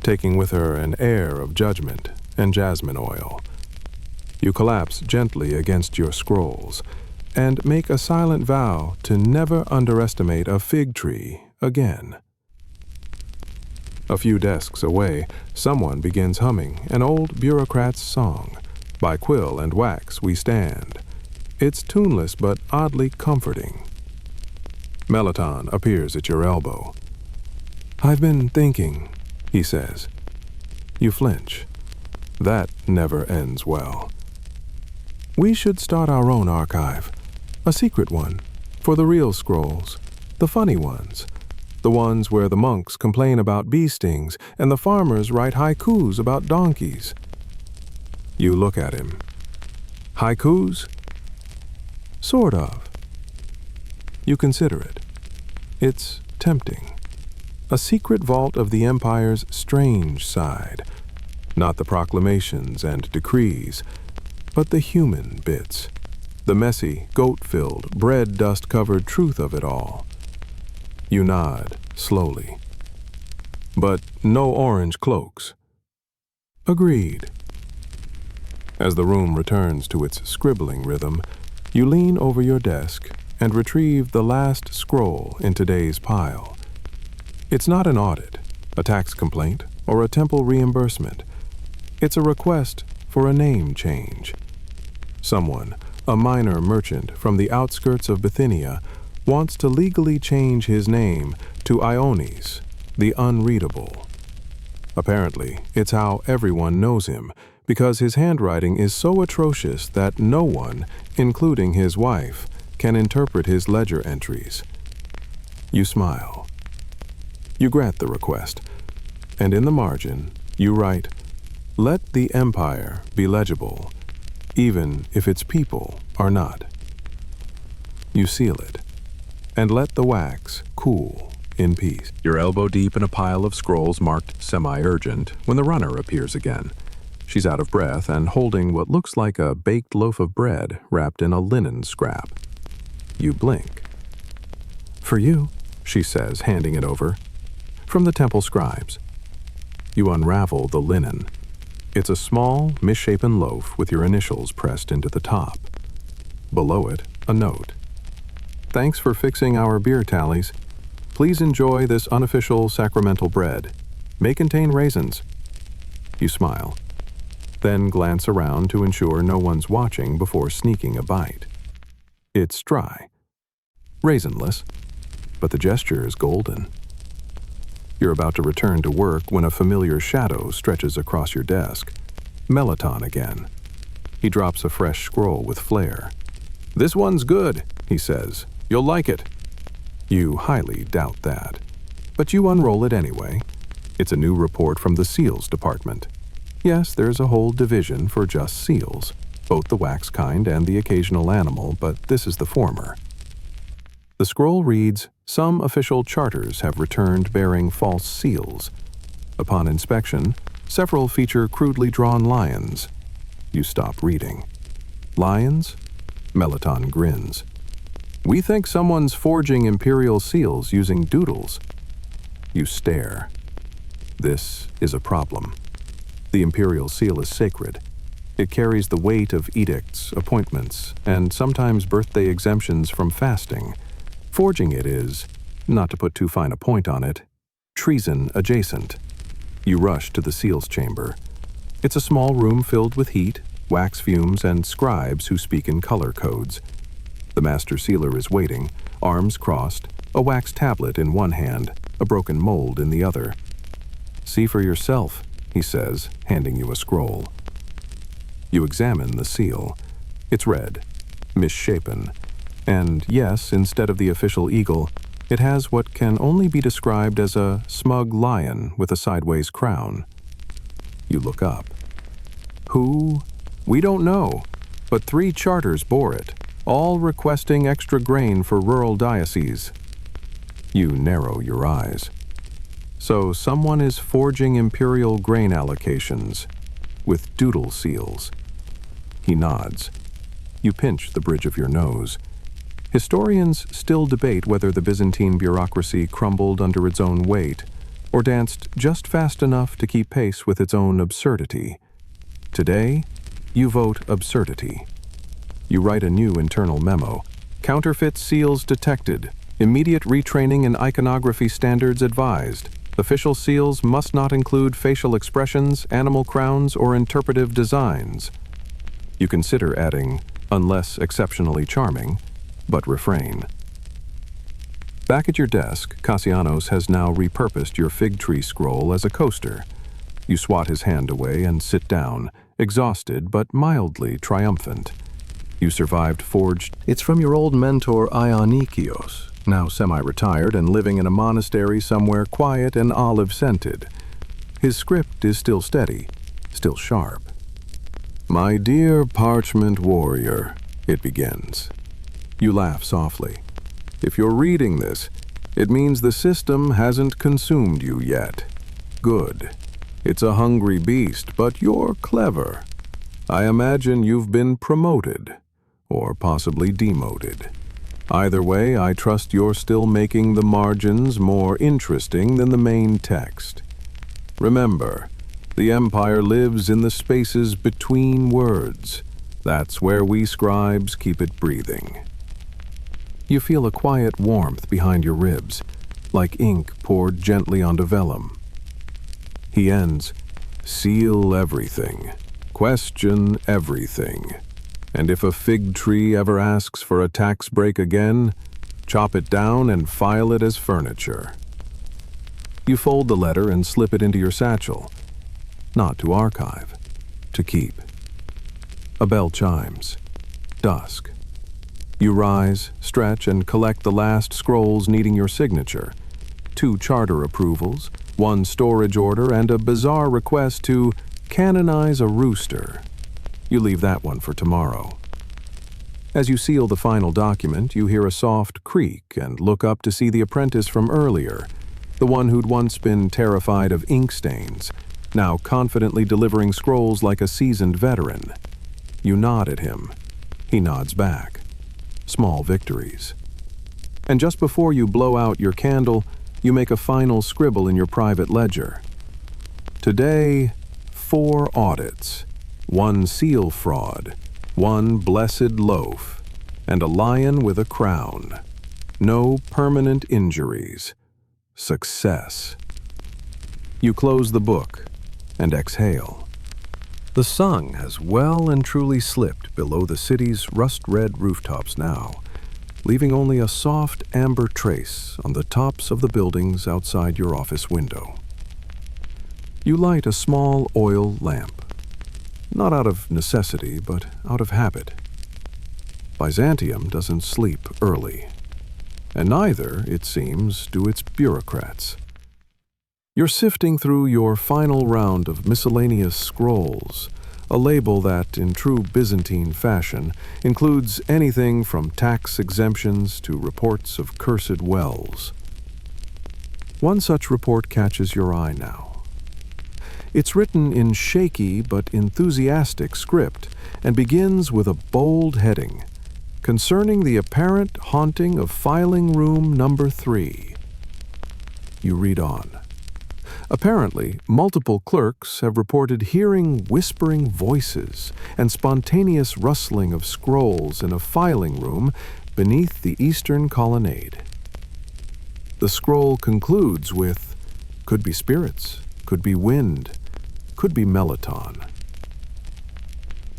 taking with her an air of judgment and jasmine oil. You collapse gently against your scrolls and make a silent vow to never underestimate a fig tree again. A few desks away, someone begins humming an old Bureaucrats song, "By Quill and Wax We Stand." It's tuneless but oddly comforting. Melaton appears at your elbow. "I've been thinking," he says. You flinch. That never ends well. We should start our own archive, a secret one, for the real scrolls, the funny ones, the ones where the monks complain about bee stings and the farmers write haikus about donkeys. You look at him. Haikus? Sort of. You consider it. It's tempting. A secret vault of the empire's strange side. Not the proclamations and decrees, but the human bits. The messy, goat-filled, bread dust-covered truth of it all. You nod, slowly. But no orange cloaks. Agreed. As the room returns to its scribbling rhythm, you lean over your desk and retrieve the last scroll in today's pile. It's not an audit, a tax complaint, or a temple reimbursement. It's a request for a name change. Someone, a minor merchant from the outskirts of Bithynia, wants to legally change his name to Iones, the unreadable. Apparently, it's how everyone knows him, because his handwriting is so atrocious that no one, including his wife, can interpret his ledger entries. You smile. You grant the request, and in the margin, you write, "Let the empire be legible, even if its people are not." You seal it, and let the wax cool in peace. You're elbow deep in a pile of scrolls marked semi-urgent when the runner appears again. She's out of breath and holding what looks like a baked loaf of bread wrapped in a linen scrap. You blink. "For you," she says, handing it over. "From the temple scribes." You unravel the linen. It's a small, misshapen loaf with your initials pressed into the top. Below it, a note. "Thanks for fixing our beer tallies. Please enjoy this unofficial sacramental bread. May contain raisins." You smile, then glance around to ensure no one's watching before sneaking a bite. It's dry, raisinless, but the gesture is golden. You're about to return to work when a familiar shadow stretches across your desk. Melaton again. He drops a fresh scroll with flair. "This one's good," he says. "You'll like it." You highly doubt that, but you unroll it anyway. It's a new report from the seals department. Yes, there's a whole division for just seals, both the wax kind and the occasional animal, but this is the former. The scroll reads, "Some official charters have returned bearing false seals. Upon inspection, several feature crudely drawn lions." You stop reading. "Lions?" Melaton grins. "We think someone's forging imperial seals using doodles." You stare. This is a problem. The imperial seal is sacred. It carries the weight of edicts, appointments, and sometimes birthday exemptions from fasting. Forging it is, not to put too fine a point on it, treason adjacent. You rush to the seals chamber. It's a small room filled with heat, wax fumes, and scribes who speak in color codes. The master sealer is waiting, arms crossed, a wax tablet in one hand, a broken mold in the other. "See for yourself," he says, handing you a scroll. You examine the seal. It's red, misshapen, and yes, instead of the official eagle, it has what can only be described as a smug lion with a sideways crown. You look up. "Who? We don't know, but 3 charters bore it, all requesting extra grain for rural dioceses." You narrow your eyes. So someone is forging imperial grain allocations with doodle seals. He nods. You pinch the bridge of your nose. Historians still debate whether the Byzantine bureaucracy crumbled under its own weight or danced just fast enough to keep pace with its own absurdity. Today, you vote absurdity. You write a new internal memo. "Counterfeit seals detected. Immediate retraining in iconography standards advised. Official seals must not include facial expressions, animal crowns, or interpretive designs." You consider adding, "unless exceptionally charming," but refrain. Back at your desk, Cassianos has now repurposed your fig tree scroll as a coaster. You swat his hand away and sit down, exhausted but mildly triumphant. You survived forged. It's from your old mentor Ionikios, now semi-retired and living in a monastery somewhere quiet and olive-scented. His script is still steady, still sharp. "My dear parchment warrior," it begins. You laugh softly. If you're reading this, it means the system hasn't consumed you yet. Good. It's a hungry beast, but you're clever. I imagine you've been promoted, or possibly demoted. Either way, I trust you're still making the margins more interesting than the main text. Remember, the empire lives in the spaces between words. That's where we scribes keep it breathing. You feel a quiet warmth behind your ribs, like ink poured gently onto vellum. He ends, "Seal everything. Question everything. And if a fig tree ever asks for a tax break again, chop it down and file it as furniture." You fold the letter and slip it into your satchel. Not to archive, to keep. A bell chimes. Dusk. You rise, stretch, and collect the last scrolls needing your signature. 2 charter approvals, 1 storage order, and a bizarre request to canonize a rooster. You leave that one for tomorrow. As you seal the final document, you hear a soft creak and look up to see the apprentice from earlier, the one who'd once been terrified of ink stains, now confidently delivering scrolls like a seasoned veteran. You nod at him. He nods back. Small victories. And just before you blow out your candle, you make a final scribble in your private ledger. Today, 4 audits, 1 seal fraud, 1 blessed loaf, and a lion with a crown. No permanent injuries. Success. You close the book and exhale. The sun has well and truly slipped below the city's rust-red rooftops now, leaving only a soft amber trace on the tops of the buildings outside your office window. You light a small oil lamp, not out of necessity, but out of habit. Byzantium doesn't sleep early, and neither, it seems, do its bureaucrats. You're sifting through your final round of miscellaneous scrolls, a label that, in true Byzantine fashion, includes anything from tax exemptions to reports of cursed wells. One such report catches your eye now. It's written in shaky but enthusiastic script and begins with a bold heading, "Concerning the apparent haunting of filing room number 3. You read on. Apparently, multiple clerks have reported hearing whispering voices and spontaneous rustling of scrolls in a filing room beneath the eastern colonnade. The scroll concludes with, "Could be spirits, could be wind, could be Melaton."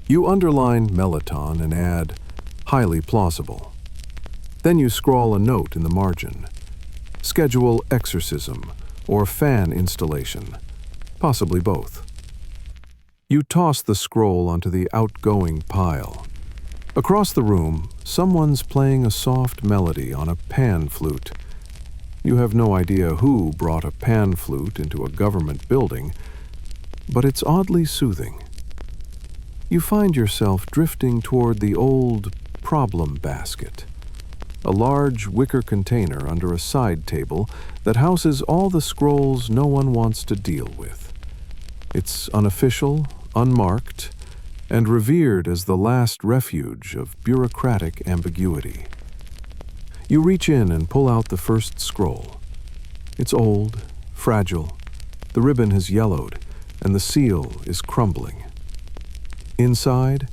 You underline Melaton and add, "Highly plausible." Then you scrawl a note in the margin. "Schedule exorcism," or fan installation, possibly both. You toss the scroll onto the outgoing pile. Across the room, someone's playing a soft melody on a pan flute. You have no idea who brought a pan flute into a government building, but it's oddly soothing. You find yourself drifting toward the old problem basket, a large wicker container under a side table that houses all the scrolls no one wants to deal with. It's unofficial, unmarked, and revered as the last refuge of bureaucratic ambiguity. You reach in and pull out the first scroll. It's old, fragile, the ribbon has yellowed, and the seal is crumbling. Inside,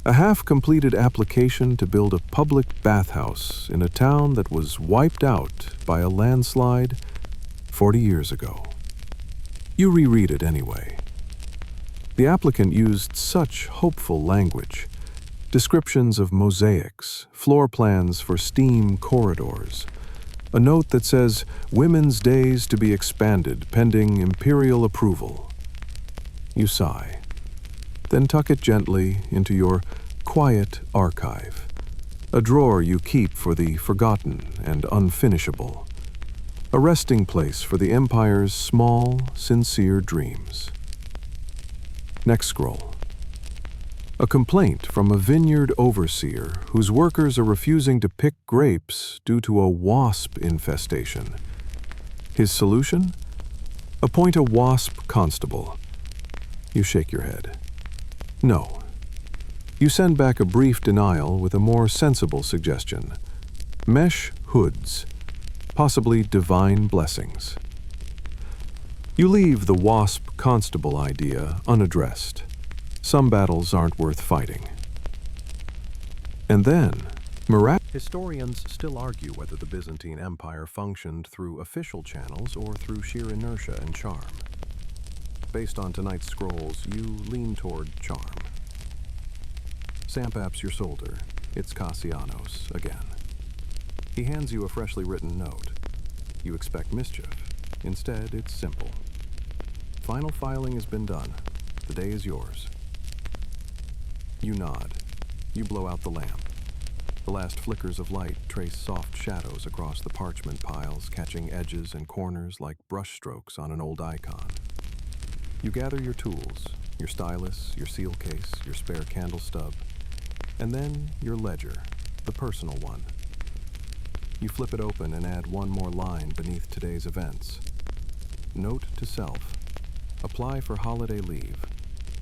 a half-completed application to build a public bathhouse in a town that was wiped out by a landslide 40 years ago. You reread it anyway. The applicant used such hopeful language. Descriptions of mosaics, floor plans for steam corridors, a note that says women's days to be expanded pending imperial approval. You sigh, then tuck it gently into your quiet archive, a drawer you keep for the forgotten and unfinishable, a resting place for the empire's small, sincere dreams. Next scroll. A complaint from a vineyard overseer whose workers are refusing to pick grapes due to a wasp infestation. His solution? Appoint a wasp constable. You shake your head. No. You send back a brief denial with a more sensible suggestion. Mesh hoods, possibly divine blessings. You leave the wasp constable idea unaddressed. Some battles aren't worth fighting. And then, historians still argue whether the Byzantine Empire functioned through official channels or through sheer inertia and charm. Based on tonight's scrolls, you lean toward charm. Sampaps your soldier. It's Cassianos again. He hands you a freshly written note. You expect mischief. Instead, it's simple. Final filing has been done. The day is yours. You nod. You blow out the lamp. The last flickers of light trace soft shadows across the parchment piles, catching edges and corners like brushstrokes on an old icon. You gather your tools, your stylus, your seal case, your spare candle stub, and then your ledger, the personal one. You flip it open and add one more line beneath today's events. Note to self: apply for holiday leave,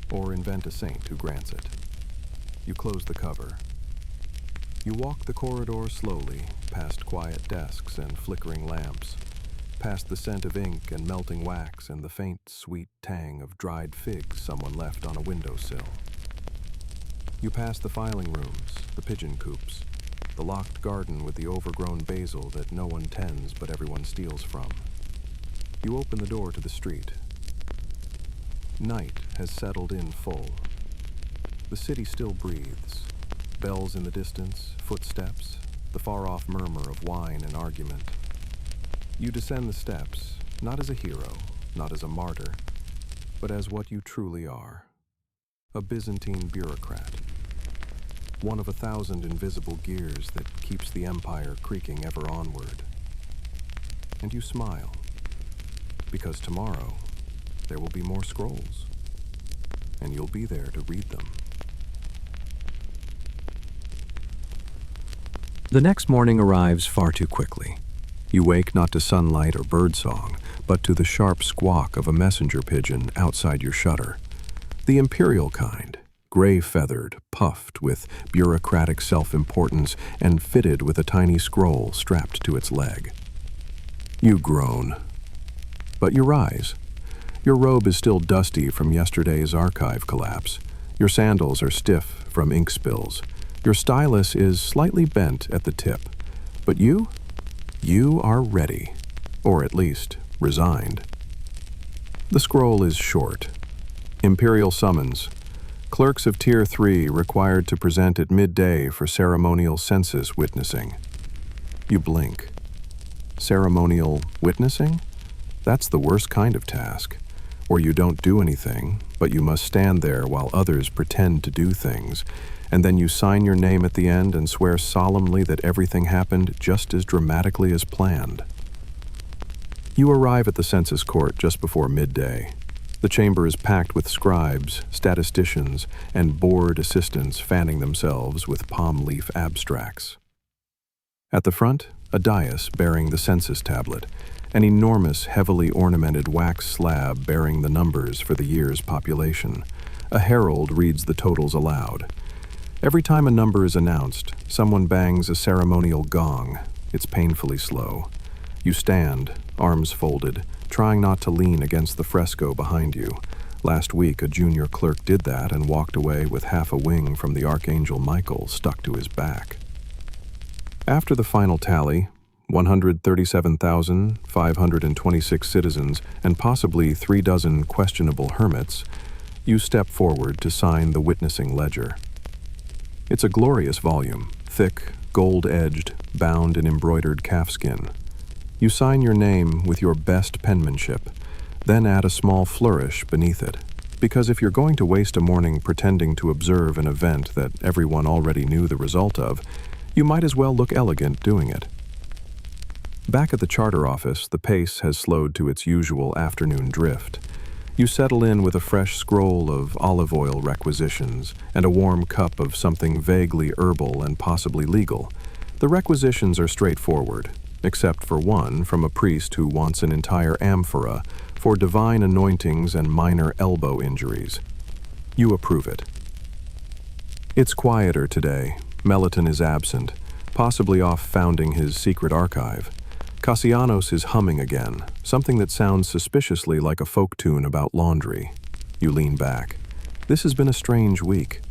or invent a saint who grants it. You close the cover. You walk the corridor slowly, past quiet desks and flickering lamps, past the scent of ink and melting wax and the faint, sweet tang of dried figs someone left on a windowsill. You pass the filing rooms, the pigeon coops, the locked garden with the overgrown basil that no one tends but everyone steals from. You open the door to the street. Night has settled in full. The city still breathes. Bells in the distance, footsteps, the far-off murmur of wine and argument. You descend the steps, not as a hero, not as a martyr, but as what you truly are. A Byzantine bureaucrat. One of 1,000 invisible gears that keeps the empire creaking ever onward. And you smile, because tomorrow there will be more scrolls, and you'll be there to read them. The next morning arrives far too quickly. You wake not to sunlight or birdsong, but to the sharp squawk of a messenger pigeon outside your shutter. The imperial kind, gray-feathered, puffed with bureaucratic self-importance, and fitted with a tiny scroll strapped to its leg. You groan. But you rise. Your robe is still dusty from yesterday's archive collapse. Your sandals are stiff from ink spills. Your stylus is slightly bent at the tip. But you are ready, or at least resigned. The scroll is short. Imperial summons. Clerks of Tier 3 required to present at midday for ceremonial census witnessing. You blink. Ceremonial witnessing? That's the worst kind of task, where you don't do anything, but you must stand there while others pretend to do things, and then you sign your name at the end and swear solemnly that everything happened just as dramatically as planned. You arrive at the census court just before midday. The chamber is packed with scribes, statisticians, and bored assistants fanning themselves with palm leaf abstracts. At the front, a dais bearing the census tablet, an enormous, heavily ornamented wax slab bearing the numbers for the year's population. A herald reads the totals aloud. Every time a number is announced, someone bangs a ceremonial gong. It's painfully slow. You stand, arms folded, trying not to lean against the fresco behind you. Last week, a junior clerk did that and walked away with half a wing from the Archangel Michael stuck to his back. After the final tally, 137,526 citizens and possibly 36 questionable hermits, you step forward to sign the witnessing ledger. It's a glorious volume, thick, gold-edged, bound in embroidered calfskin. You sign your name with your best penmanship, then add a small flourish beneath it. Because if you're going to waste a morning pretending to observe an event that everyone already knew the result of, you might as well look elegant doing it. Back at the charter office, the pace has slowed to its usual afternoon drift. You settle in with a fresh scroll of olive oil requisitions and a warm cup of something vaguely herbal and possibly legal. The requisitions are straightforward, except for one from a priest who wants an entire amphora for divine anointings and minor elbow injuries. You approve it. It's quieter today. Melaton is absent, possibly off founding his secret archive. Cassianos is humming again, something that sounds suspiciously like a folk tune about laundry. You lean back. This has been a strange week.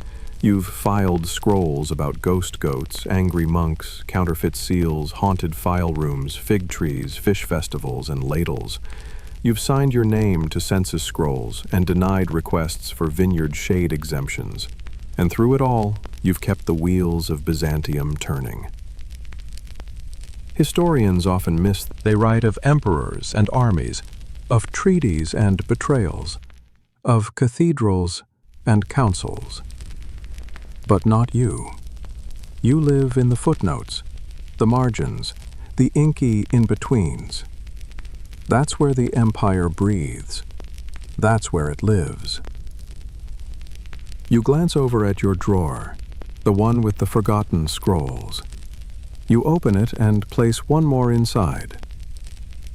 You've filed scrolls about ghost goats, angry monks, counterfeit seals, haunted file rooms, fig trees, fish festivals, and ladles. You've signed your name to census scrolls and denied requests for vineyard shade exemptions. And through it all, you've kept the wheels of Byzantium turning. Historians often miss. They write of emperors and armies, of treaties and betrayals, of cathedrals and councils. But not you. You live in the footnotes, the margins, the inky in-betweens. That's where the empire breathes. That's where it lives. You glance over at your drawer, the one with the forgotten scrolls. You open it and place one more inside.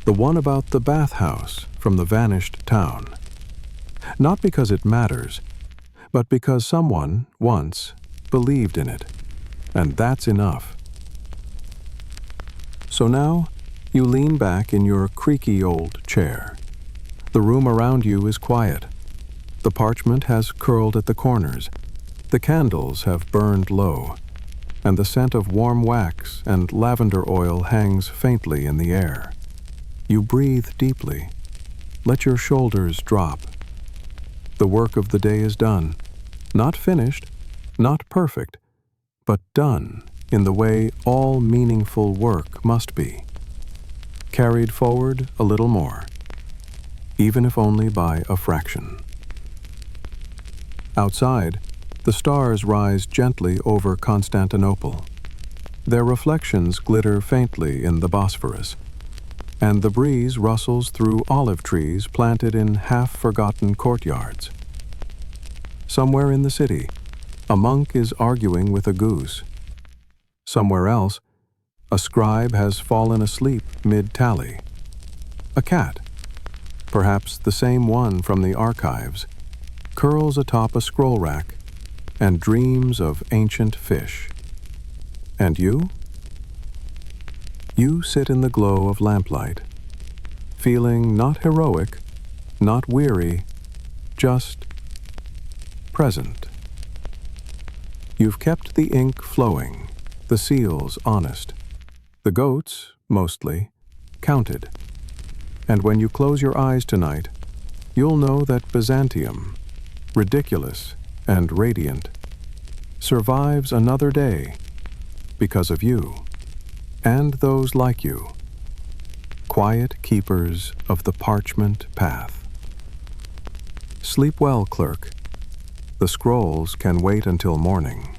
The one about the bathhouse from the vanished town. Not because it matters, but because someone, once, believed in it. And that's enough. So now, you lean back in your creaky old chair. The room around you is quiet. The parchment has curled at the corners. The candles have burned low, and the scent of warm wax and lavender oil hangs faintly in the air. You breathe deeply. Let your shoulders drop. The work of the day is done. Not finished, not perfect, but done in the way all meaningful work must be. Carried forward a little more, even if only by a fraction. Outside, the stars rise gently over Constantinople. Their reflections glitter faintly in the Bosphorus, and the breeze rustles through olive trees planted in half-forgotten courtyards. Somewhere in the city, a monk is arguing with a goose. Somewhere else, a scribe has fallen asleep mid-tally. A cat, perhaps the same one from the archives, curls atop a scroll rack and dreams of ancient fish. And you? You sit in the glow of lamplight, feeling not heroic, not weary, just present. You've kept the ink flowing, the seals honest, the goats, mostly, counted. And when you close your eyes tonight, you'll know that Byzantium, ridiculous and radiant, survives another day because of you and those like you, quiet keepers of the parchment path. Sleep well, clerk. The scrolls can wait until morning.